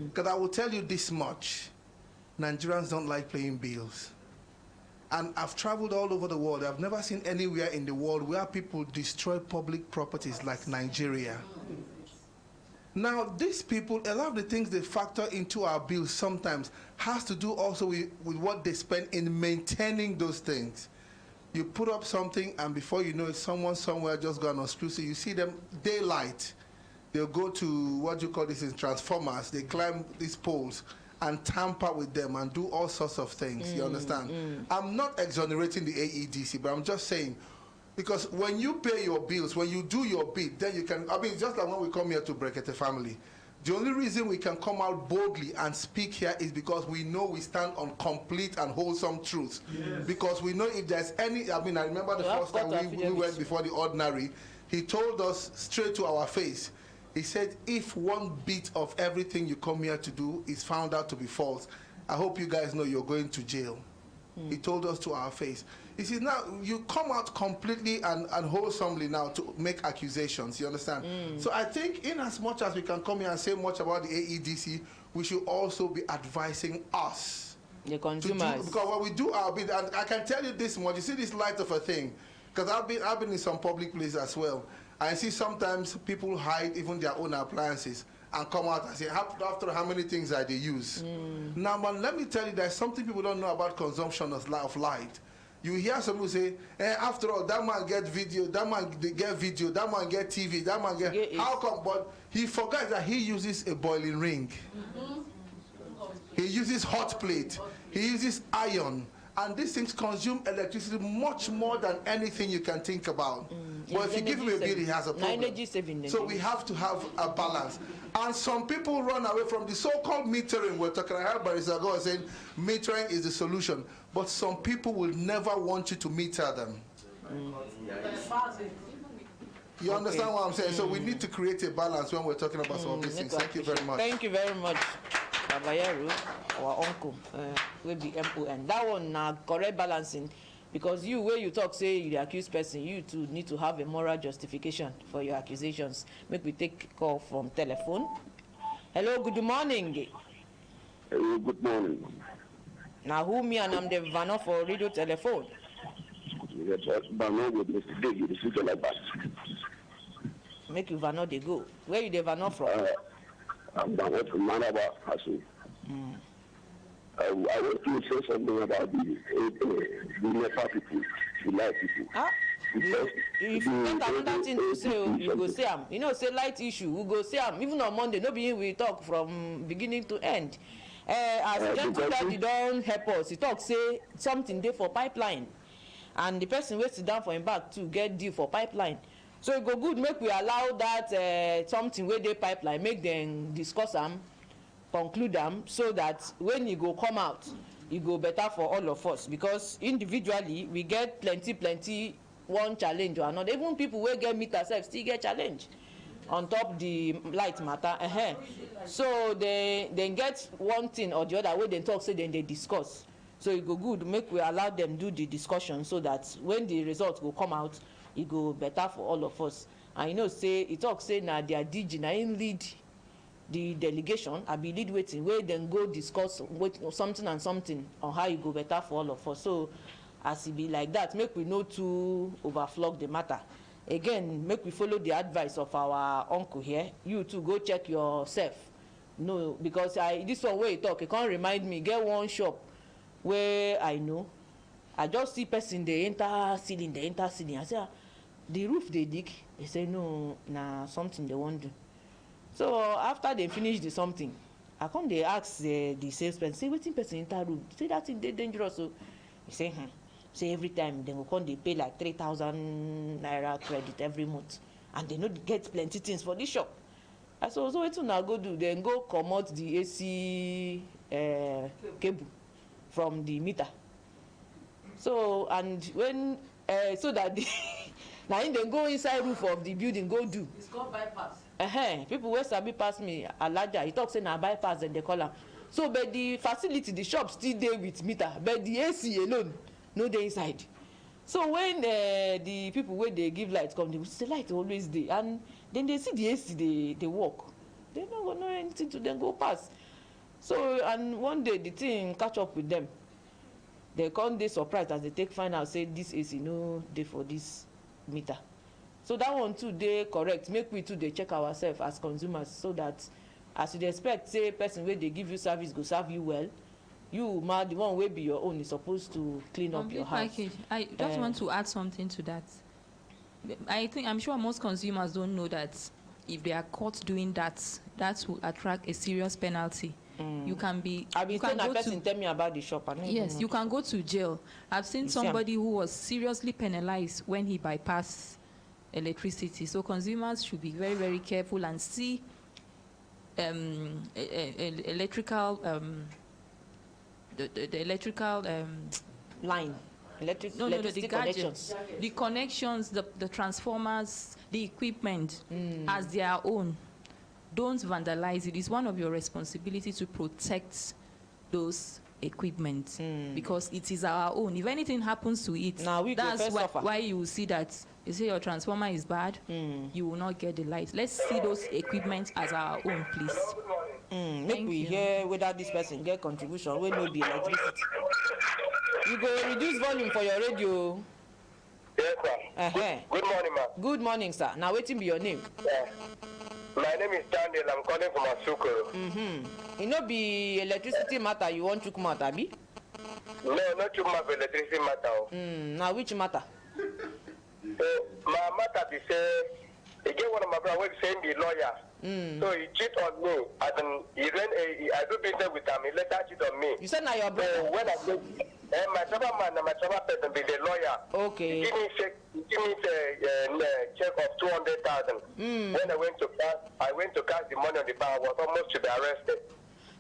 Because I will tell you this much: Nigerians don't like paying bills. And I've traveled all over the world. I've never seen anywhere in the world where people destroy public properties like Nigeria. Now, these people, a lot of the things they factor into our bills sometimes has to do also with what they spend in maintaining those things. You put up something, and before you know it, someone somewhere just got an exclusive. You see them daylight. They'll go to what you call this is transformers. They climb these poles and tamper with them and do all sorts of things. You understand? I'm not exonerating the AEDC, but I'm just saying, because when you pay your bills, when you do your bit, then you can. I mean, just like when we come here to Brekete family. The only reason we can come out boldly and speak here is because we know we stand on complete and wholesome truth. Yes. Because we know if there's any, I mean, I remember the first time we went before the ordinary, he told us straight to our face, he said, if one bit of everything you come here to do is found out to be false, I hope you guys know you're going to jail. He told us to our face. He said, now you come out completely and wholesomely now to make accusations, you understand? So I think in as much as we can come here and say much about the AEDC, we should also be advising us. The consumers. Because when we do our bit, and I can tell you this much, you see this light of a thing, because I've been in some public places as well. I see sometimes people hide even their own appliances and come out and say, after how many things that they use. Now, but let me tell you, there's something people don't know about consumption of light. You hear someone say, after all, that man get video, that man get video, that man get TV, that man get... How come? But he forgets that he uses a boiling ring. He uses hot plate. He uses iron. And these things consume electricity much more than anything you can think about. But if you give him a bill, he has a problem. So we have to have a balance. And some people run away from the so-called metering. We're talking, I heard Barrister Go saying metering is the solution. But some people will never want you to meter them. You understand what I'm saying? So we need to create a balance when we're talking about some of these things. Thank you very much. Thank you very much. Babayaru, our uncle, will be MON. That one now correct balancing, because you where you talk say you the accused person, you too need to have a moral justification for your accusations. Make we take call from telephone. Hello, good morning. Hello, good morning. Now who me and I'm the Vano for radio telephone. Make you Vano they go. Where you the Vano from? I'm Vano from Manaba, Hasu. I want to say something about the NEPA people, the light people. If you get another thing to say, you go say am. You know, say light issue, we go say am. Even on Monday, no be we talk from beginning to end. As gentle daddy don help us, he talk say something dey for pipeline, and the person wey sit down for him back too get deal for pipeline. So e go good make we allow that something wey dey pipeline, make dem discuss am, conclude am, so that when e go come out, e go better for all of us, because individually we get plenty one challenge or another. Even people wey get meter sef still get challenge on top the light matter. So they get one thing or the other wey dem talk say dem dey discuss. So e go good make we allow them do the discussion, so that when the result go come out, e go better for all of us. And you know say e talk say na their DG na him lead the delegation, I be lead wetin wey dem go discuss something and something on how e go better for all of us. So as e be like that, make we no too overflog the matter. Again, make we follow the advice of our uncle here. You too go check yourself. No, because this one wey he talk, e come remind me, get one shop where I know, I just see person dey enter ceiling. I say, the roof dey dig. They say no, na something they wan do. So after they finish the something, I come dey ask the salesperson, say wetin person enter roof? Say that thing dey dangerous. So he say say every time they go come dey pay like 3,000 naira credit every month, and they no get plenty things for this shop. I say, so wetin una go do? Then go comot the AC cable from the meter. So and when so that the now him dey go inside roof of the building go do. It's called bypass. People wey sabi pass me, Alaja, he talk say na bypass dem dey call am. So but the facility, the shop still dey with meter, but the AC alone no dey inside. So when the people wey dey give light come, they say light always dey, and then they see the AC dey work, they no go know anything to them, go pass. So and one day the thing catch up with them. They come dey surprised as they take find out say this AC no dey for this meter. So that one too dey correct. Make we too dey check ourselves as consumers, so that as you dey expect say person wey dey give you service go serve you well, you ma the one wey be your own is supposed to clean up your house. Package. I just want to add something to that. I'm sure most consumers don't know that if they are caught doing that, that will attract a serious penalty. You can be. I been saying a person tell me about the shop. Yes, you can go to jail. I've seen somebody who was seriously penalized when he bypassed electricity. So consumers should be very, very careful and see electrical the electrical line, the gadgets, the connections, the transformers, the equipment as their own. Don't vandalize it. It's one of your responsibility to protect those equipment because it is our own. If anything happens to it, that's why you will see that you say your transformer is bad, you will not get the light. Let's see those equipment as our own, please. Make we hear whether this person get contribution wey no be electricity. You go reduce volume for your radio. Yes, sir. Good morning, ma'am. Good morning, sir. Now wetin be your name? My name is Daniel. I'm calling from Asukoro. It no be electricity matter you want to come out, abi? No, not too much electricity matter. Now which matter? My matter be say, again one of my brothers saying the lawyer. So he cheat on me. I do business with him. He later cheat on me. You said now your brother. So when I say, my trouble man and my trouble person be the lawyer. Okay. He give me check of 200,000. When I went to cash the money on the bank. I was almost to be arrested.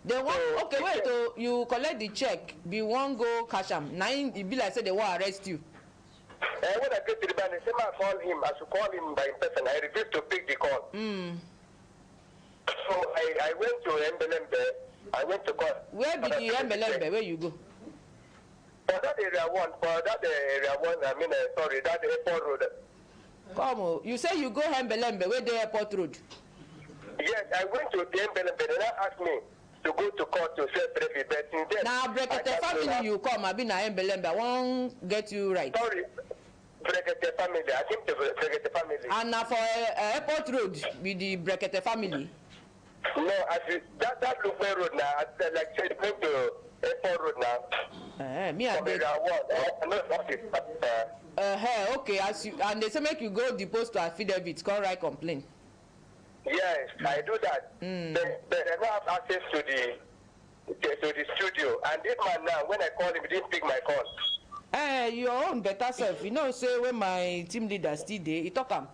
They want wait. So you collect the check. Be one go cash am. Now it be like say they want arrest you. When I get to the bank, they say I call him. I should call him by person. I refused to pick the call. So I went to Embelembe. I went to court. Where be the Embelembe? Where you go? For that area one, I mean, that airport road. Come on. You say you go Embelembe, where the airport road? Yes, I went to the Embelembe. They asked me to go to court to say Brevi, but in there. Now, Brekete family, you come. I be na Embelembe. I won't get you right. Sorry. Brekete family. I think the Brekete family. And now for airport road, be the Brekete family. No, that Lupe road now, like say going to airport road now. Me and okay, as you and they say make you go depose to affidavit, come write complaint. Yes, I do that. But I don't have access to the studio. And this man now, when I called him, he didn't pick my call. Your own better self. You know, say when my team leader still there, he talk am.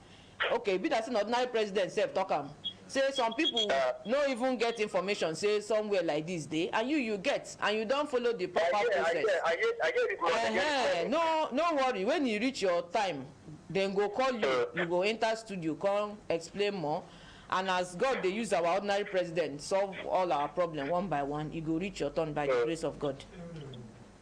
Okay, be that's an ordinary president self talk am. Say some people no even get information, say somewhere like this day, and you get, and you don't follow the proper process. I get it. No worry. When you reach your time, then go call you. You go enter studio, come explain more. And as God, they use our ordinary president solve all our problem one by one. You go reach your turn by the grace of God.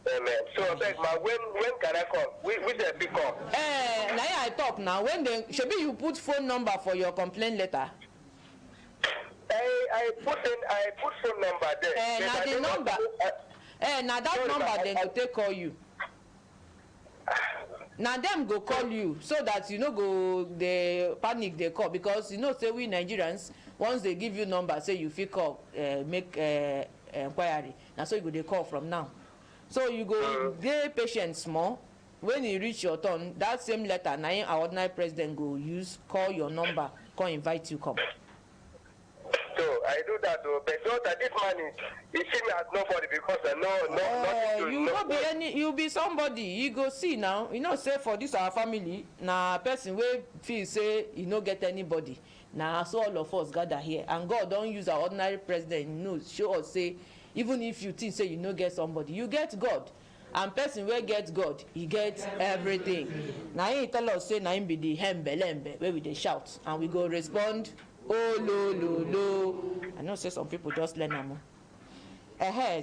Amen. So, when can I come? Which the big come? Now I talk now. When they should be you put phone number for your complaint letter. I put phone number there. Now the number. Now that number then go take call you. Now them go call you so that you know go the panic they call, because you know say we Nigerians, once they give you number say you fit call make inquiry. Now so you go they call from now. So you go dey patient small. When you reach your turn, that same letter na our ordinary president go use call your number, come invite you come. So I do that though, but so that this man he see me as nobody because you no be any, you be somebody. You go see now. You know say for this our family, na person wey feel say you no get anybody. Na so all of us gather here, and God don use our ordinary president, you know, show us say even if you think say you no get somebody, you get God. And person wey get God, he get everything. Na him tell us say na him be the hembe wey we dey shout, and we go respond. Oh lo. I know say some people just learn am.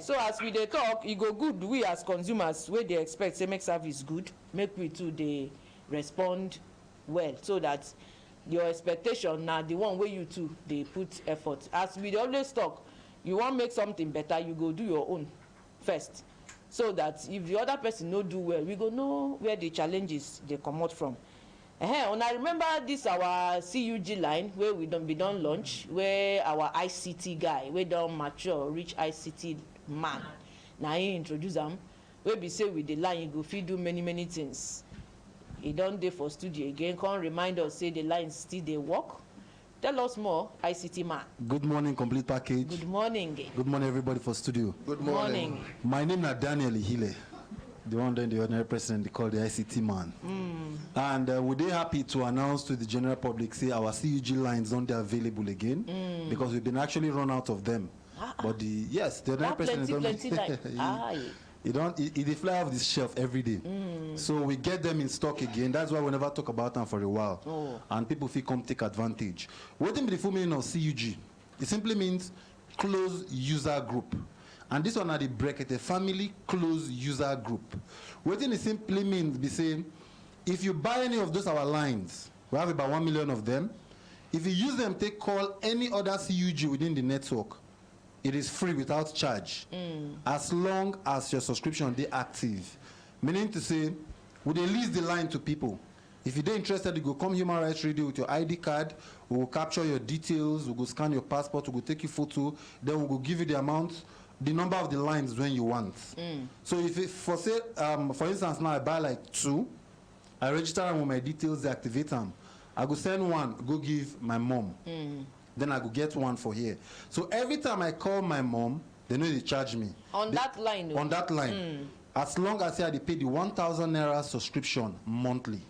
So as we dey talk, e go good we as consumers wey dey expect say make service good, make we too dey respond well, so that your expectation na the one wey you too dey put effort. As we dey always talk, you wan make something better, you go do your own first, so that if the other person no do well, we go know where the challenges dey comot from. Una remember this our CUG line where we don launch, where our ICT guy wey don mature reach ICT man, na him introduce am, wey be say with the line you go fit do many things. He don dey for studio again, come remind us say the line still dey work. Tell us more, ICT man. Good morning, complete package. Good morning. Good morning, everybody for studio. Good morning. My name is Daniel Ihile, the one then the ordinary president, they call the ICT man. And we're very happy to announce to the general public, say our CUG lines aren't available again, because we've been actually run out of them. But the ordinary president they fly off this shelf every day. So we get them in stock again. That's why we never talk about them for a while. And people feel come take advantage. What is the full meaning of CUG? It simply means closed user group. And this one are the Brekete family closed user group. What it simply means be saying, if you buy any of those our lines, we have about 1 million of them. If you use them, take call any other CUG within the network, it is free without charge, as long as your subscription is active. Meaning to say, we release the line to people. If you're interested, you go come Human Rights Radio with your ID card, we will capture your details, we will scan your passport, we will take your photo, then we will give you the amount, the number of the lines when you want. So if for instance, now I buy like 2, I register them with my details, they activate them. I go send 1, go give my mom. Then I go get 1 for here. So every time I call my mom, they know they charge me. That line? On that line. As long as they pay the 1,000 naira subscription monthly.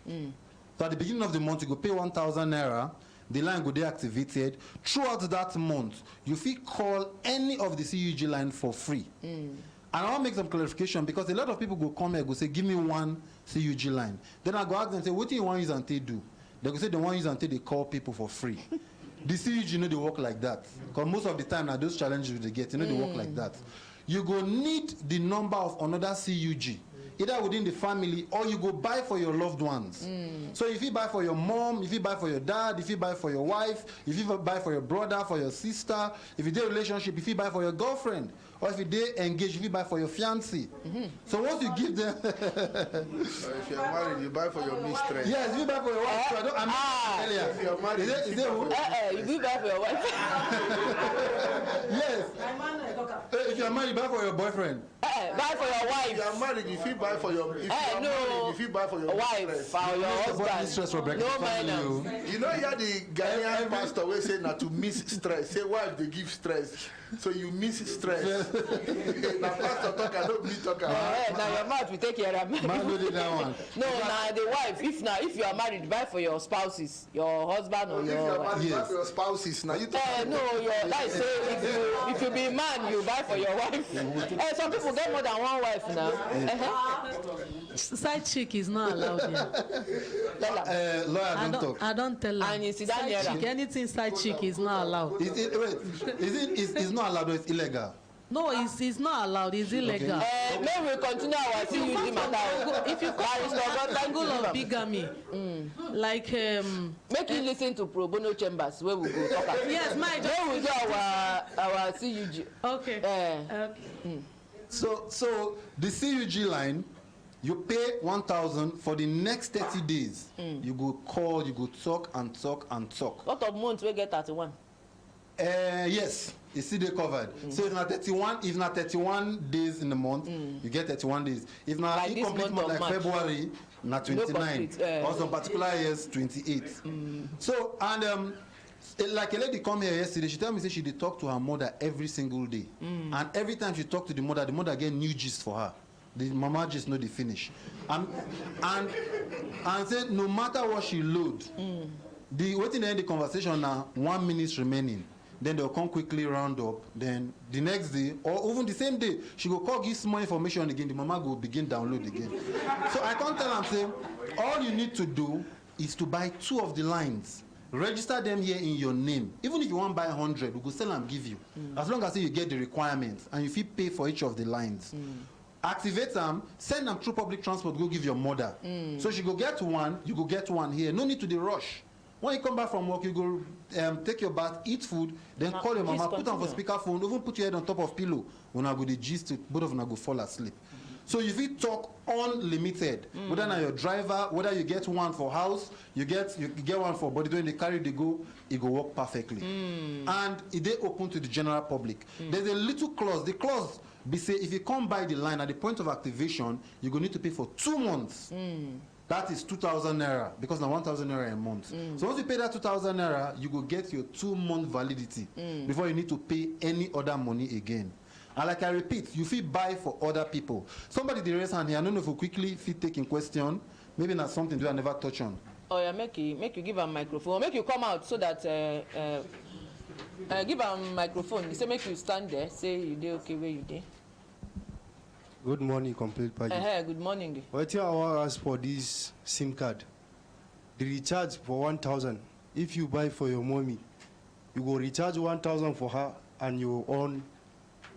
So at the beginning of the month, you go pay 1,000 naira, the line go deactivated. Throughout that month, you feel call any of the CUG line for free. And I want to make some clarification, because a lot of people go come here, go say, give me 1 CUG line. Then I go ask them, say, what do you want to use until do? They go say, they want to use until they call people for free. The CUG, you know, they work like that. Because most of the time, now those challenges they get, you know, they work like that. You go need the number of another CUG, either within the family, or you go buy for your loved ones. So if you buy for your mom, if you buy for your dad, if you buy for your wife, if you buy for your brother, for your sister, if you do a relationship, if you buy for your girlfriend, or if you did engage, if you buy for your fiancé. So once you give them... if you're married, you buy for your mistress. Yes, if you buy for your wife. Earlier. If you're married, is it who? If you buy for your wife. Yes. If you're married, you buy for your boyfriend. buy for your wife. If you are married, if you buy for your if you buy for your wife for your husband. No man. You know, here the Ghanaian pastor will say not to miss stress. Say wife they give stress, so you miss stress. Now pastor talk, I don't need talk. Now your mouth will take care of me. Man, do that one. No, now the wife. If you are married, buy for your spouses, your husband or your. If you are married, buy for your spouses. Now you talk. No, like say if you be man, you buy for your wife. Some people get more than one wife now. Side chick is not allowed here. Lawyer, don't talk. I don't tell her. And you see that side chick, anything side chick is not allowed. It's not allowed, or it's illegal? No, it's not allowed. It's illegal. May we continue our CUG matter. If you come angle of bigamy, like make you listen to pro bono chambers where we go talk. Yes, my job. Where we do our CUG. Okay. So the CUG line, you pay 1,000 for the next 30 days. You go call, you go talk and talk and talk. What of months we get 31? Yes, you see they covered. So if not 31 days in the month, you get 31 days. If not like incomplete month like March. February, not 29. Or some particular years 28. So and like a lady come here yesterday, she tell me say she did talk to her mother every single day. And every time she talk to the mother get new gist for her. The mama just know the finish. And said no matter what she load, the waiting to end the conversation now 1 minute remaining. Then they'll come quickly round up. Then the next day, or even the same day, she go call, give some more information again. The mama go begin download again. So I can't tell them, say, all you need to do is to buy 2 of the lines. Register them here in your name. Even if you want to buy 100, we go sell and give you. As long as you get the requirements and if you pay for each of the lines. Activate them, send them through public transport, go give your mother. So she go get one, you go get one here. No need to the rush. When you come back from work, you go take your bath, eat food, then call your mama, put on for speakerphone, even put your head on top of pillow. When I go the gist, both of them go fall asleep. So if you talk unlimited, whether now your driver, whether you get one for house, you get one for body, when they carry they go, it go work perfectly. And it they open to the general public. There's a little clause. The clause be say if you come by the line at the point of activation, you go need to pay for 2 months. That is 2,000 naira because now 1,000 naira a month. So once you pay that 2,000 naira, you go get your 2-month validity before you need to pay any other money again. And like I repeat, you feel buy for other people. Somebody the raise hand here. I don't know if we quickly fit take in question. Maybe not something that I never touch on. Oh yeah, make you give a microphone. Make you come out so that give a microphone. You say make you stand there. Say you dey okay where you dey. Good morning, complete package. Good morning. What I want to ask for this SIM card, the recharge for 1,000. If you buy for your mommy, you go recharge 1,000 for her and your own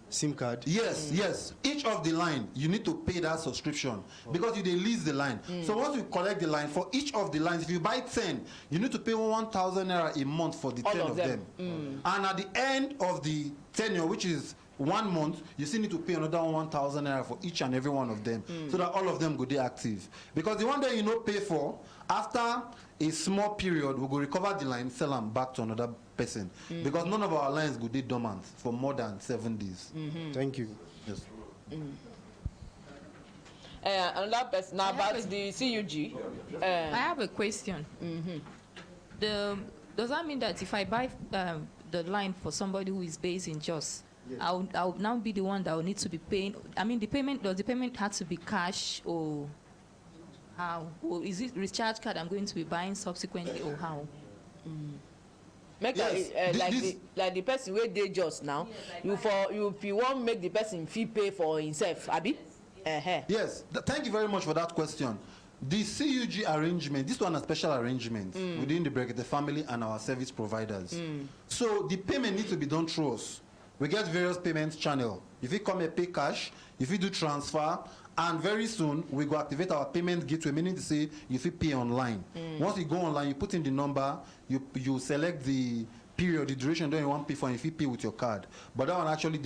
SIM card. Yes. Each of the line, you need to pay that subscription because you dey lease the line. So once you collect the line, for each of the lines, if you buy 10, you need to pay 1,000 naira a month for the 10 of them. And at the end of the tenure, which is 1 month, you still need to pay another 1,000 naira for each and every one of them, so that all of them go dey active. Because the one that you no pay for, after a small period, we go recover the line, sell them back to another person. Because none of our lines go dey dormant for more than 7 days. Thank you. Yes. Another person about the CUG. I have a question. Does that mean that if I buy the line for somebody who is based in Jos, I'll now be the one that will need to be paying? I mean, does the payment have to be cash or how? Or is it recharge card I'm going to be buying subsequently or how? Make like the person where they just now, if you want make the person fee pay for himself, Abi? Yes, thank you very much for that question. The CUG arrangement, this one a special arrangement within the Brekete family and our service providers. So the payment needs to be done through us. We get various payments channel. If you come and pay cash, if you do transfer, and very soon we go activate our payment gateway, meaning to say if you pay online. Once you go online, you put in the number, you select the period, the duration that you want to pay for, and if you pay with your card. But that one actually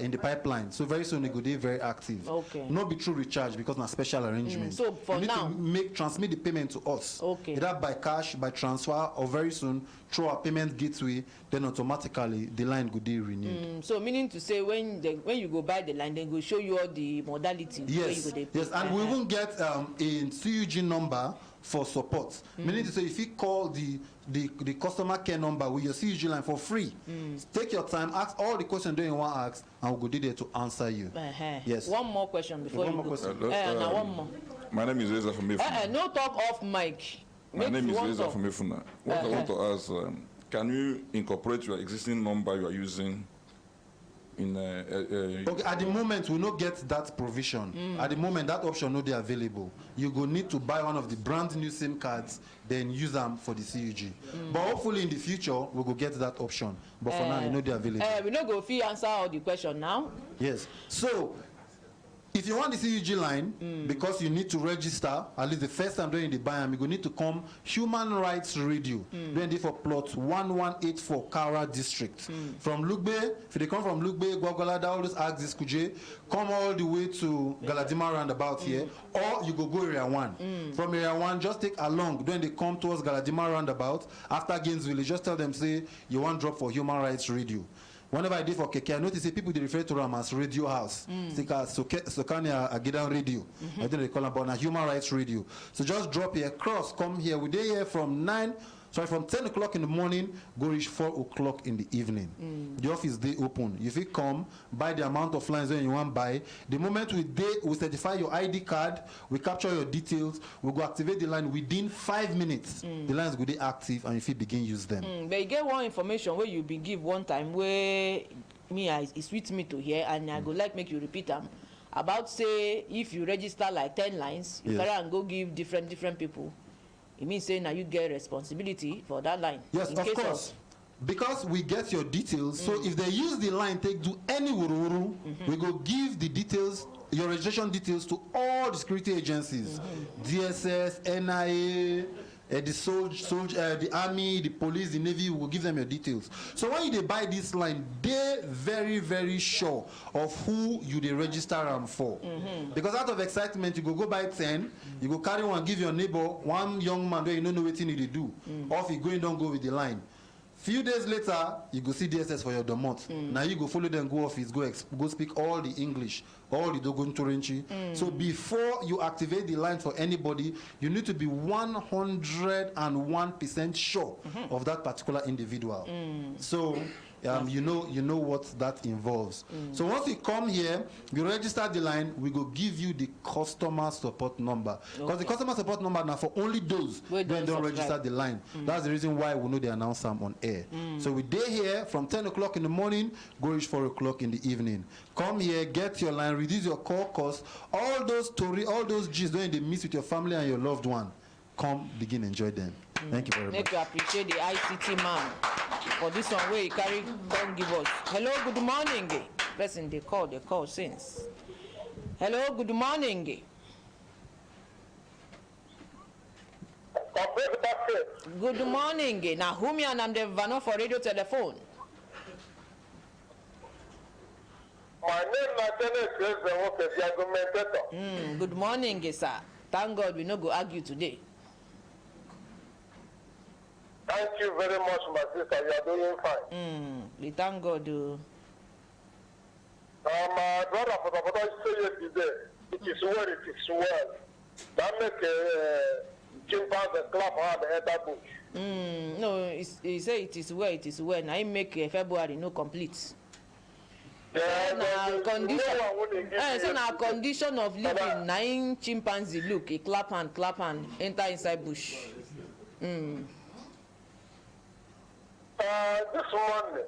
in the pipeline. So very soon it could be very active. Okay. Not be true recharge because na special arrangement. So for you need now, to transmit the payment to us. Okay. Either by cash, by transfer, or very soon through our payment gateway. Then automatically the line could be renewed. So meaning to say when you go buy the line, they go show you all the modality. Yes. Yes, and we won't get a CUG number for support. Meaning to say if you call the customer care number with your CUG line for free, take your time, ask all the questions you want to ask, and we'll go there to answer you. Yes. One more question before you go. Now one more. My name is Reza from Ifuna. No talk off mic. My name is Reza from Ifuna. What I want to ask, can you incorporate your existing number you are using in okay, at the moment we not get that provision. At the moment that option not available. You go need to buy one of the brand new SIM cards, then use them for the CUG. But hopefully in the future we will get that option. But for now, you know they are available. We not go fee answer all the question now. Yes. So if you want the CUG line, because you need to register, at least the first time during the buy, you go need to come Human Rights Radio, doing for plot 1184 Kara District. From Lugbe, if they come from Lugbe, Gwagwalada, all those axes, Kuje, come all the way to Galadima roundabout here, or you go area 1. From area 1, just take along, then they come towards Galadima roundabout, after Gainesville, just tell them, say, you want drop for Human Rights Radio. Whenever I did for Keke, I noticed that people they refer to them as radio house. Sokania Agidan radio. I think they call them about Human Rights Radio. So just drop here, cross, come here. We're here from 10 o'clock in the morning, go reach 4 o'clock in the evening. The office day open. If you come, buy the amount of lines that you want to buy. The moment we certify your ID card, we capture your details, we go activate the line within 5 minutes. The lines will be active and if you begin use them. But you get one information where you be give one time where it's sweet me to hear and I go like make you repeat them. About say if you register like 10 lines, you carry and go give different people. It means saying now you get responsibility for that line. Yes, of course. Because we get your details, so if they use the line, take do any wuru, we go give the details, your registration details to all the security agencies, DSS, NIA, the army, the police, the navy. Will give them your details. So when you buy this line, they're very sure of who you they register them for. Because out of excitement, you go buy 10, you go carry one, give your neighbor one young man where you don't know what you need to do. Or if you don't go with the line. Few days later, you go see DSS for your domot. Now you go follow them, go office, go speak all the English, all the Dogon Torenchi. So before you activate the line for anybody, you need to be 101% sure of that particular individual. So you know what that involves. So once you come here, you register the line, we go give you the customer support number. Because the customer support number now for only those when don't register the line. That's the reason why we know they announce them on air. So we day here from 10 o'clock in the morning, go reach 4 o'clock in the evening. Come here, get your line, reduce your call costs. All those stories, all those G's don't they miss with your family and your loved one. Come begin enjoy them. Thank you very much. Make you appreciate the ICT man for this one where he carry come give us. Hello, good morning. Person they call since. Hello, good morning. Good morning. Now whom you and I'm the Vano for radio telephone. My name is Dennis. Good morning, sir. Thank God we no go argue today. Thank you very much, my sister. You are doing fine. We thank God. My brother, for the yesterday, it is well. That make chimpanzee clap hand the head bush. No, he say it is well. Now he make February no complete. Condition of living. 9 chimpanzee look. He clap hand, enter inside bush. This morning,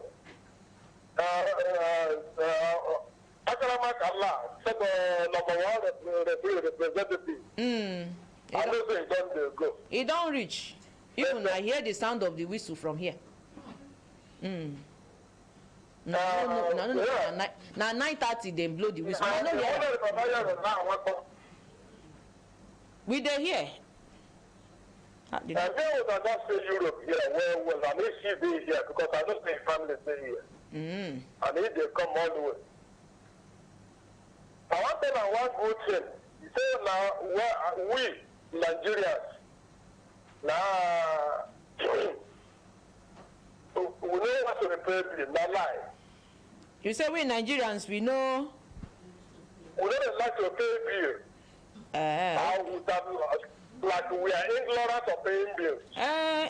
Allah said number 1 representative. I don't think he don't go. He don't reach. Even I hear the sound of the whistle from here. No. Now 9:30 they blow the whistle. I know here. We dey here. And they would not say Europe here. Well, I may see be here because I don't think family stay here. And if they come all the way. I want to tell one good thing. You say now we Nigerians now we know what to repay bill, not lie. You say we Nigerians we know. We don't like to pay bill. How would that like we are ignorant of paying bills?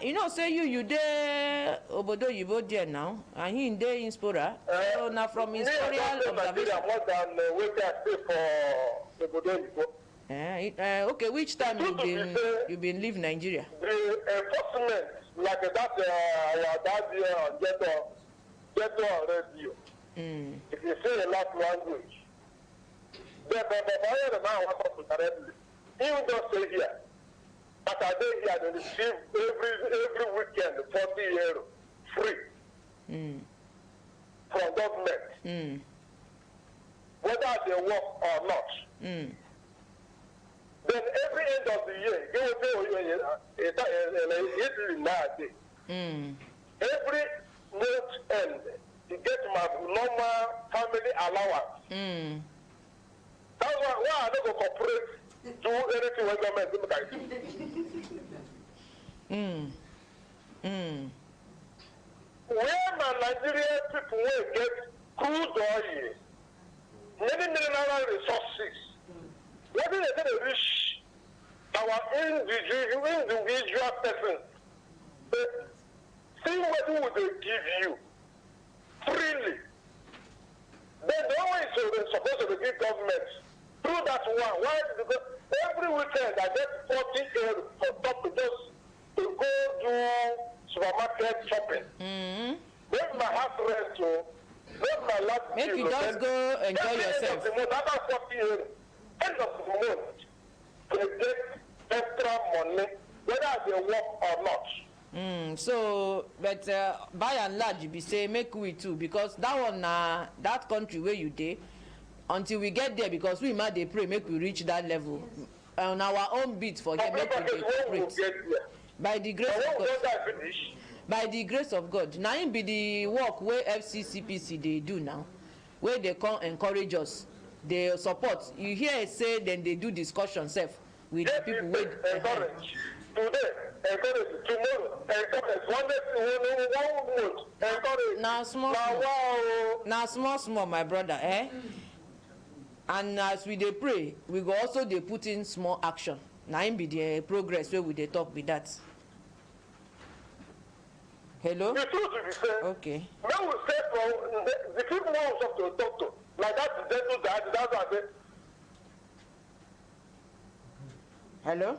You know, say you there obodo yibo there now, and he in there in Spora. So now from his observation. More than what I say for obodo yibo. Okay, which time you been leave Nigeria? The enforcement, like that, our dad here on Geto radio. If you say a lot language, but I don't know what to directly. Even don't stay here. But I day here, they receive every weekend 40 euro free from government. Whether they work or not. Then every end of the year, every month end, you get my normal family allowance. That's why I don't go cooperate to anything with government. Where my Nigerian people will get crude oil, many mineral resources, what is it going to reach our individual persons? See what would they give you freely. Then the only is supposed to give government through that one. Why? Because every weekend I get 40 euro for top to just to go do supermarket shopping. Make my house rent to make my last make you just go enjoy yourself. End of the month, after 40 euro, end of the month, they get extra money, whether they work or not. So, but by and large, you be say make we too, because that one that country where you dey, until we get there, because we might dey pray make we reach that level. On our own beat, forget make we dey cooperate. By the grace of God. By the grace of God. Now it be the work where FCCPC they do now, where they come encourage us, they support. You hear say then they do discussion self with the people with encourage. Today, encourage. Tomorrow, encourage. One day, encourage. Now small, my brother, eh? And as we dey pray, we go also dey put in small action. Now it be the progress where we dey talk with that. Hello? The truth will be said. Okay. When we say from the people want us to talk to, like that is gentle daddy, that's what I say. Hello?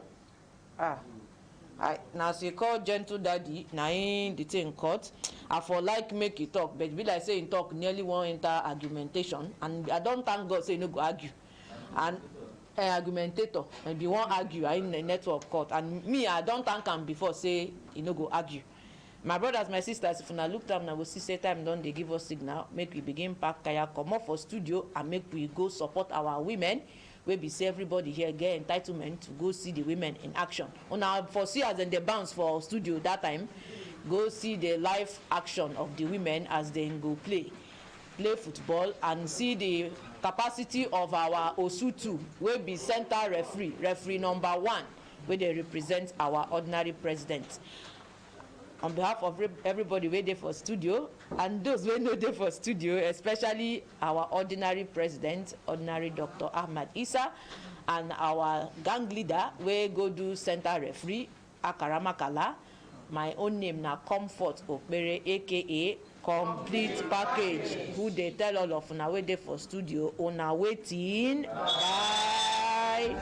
Now as you call gentle daddy, now in the thing court, I for like make you talk, but be like say you talk nearly won't enter argumentation, and I don't thank God say you no go argue. And argumentator, maybe won't argue in the network court, and me I don't thank him before say you no go argue. My brothers, my sisters, if una look time, now we see say time done, they give us signal, make we begin pack kaya, come up for studio, and make we go support our women. We be say everybody here get entitlement to go see the women in action. Una for see as in the bounce for studio that time, go see the live action of the women as they go play football, and see the capacity of our Osutu, wey be center referee number 1, where they represent our ordinary president. On behalf of everybody wey dey for studio and those wey no dey for studio, especially our ordinary president, ordinary Dr. Ahmad Isa, and our gang leader wey go do center referee, Akaramakala. My own name na Comfort Okpere, aka Complete Package, who dey tell all of una wey dey for studio, una waiting. Bye.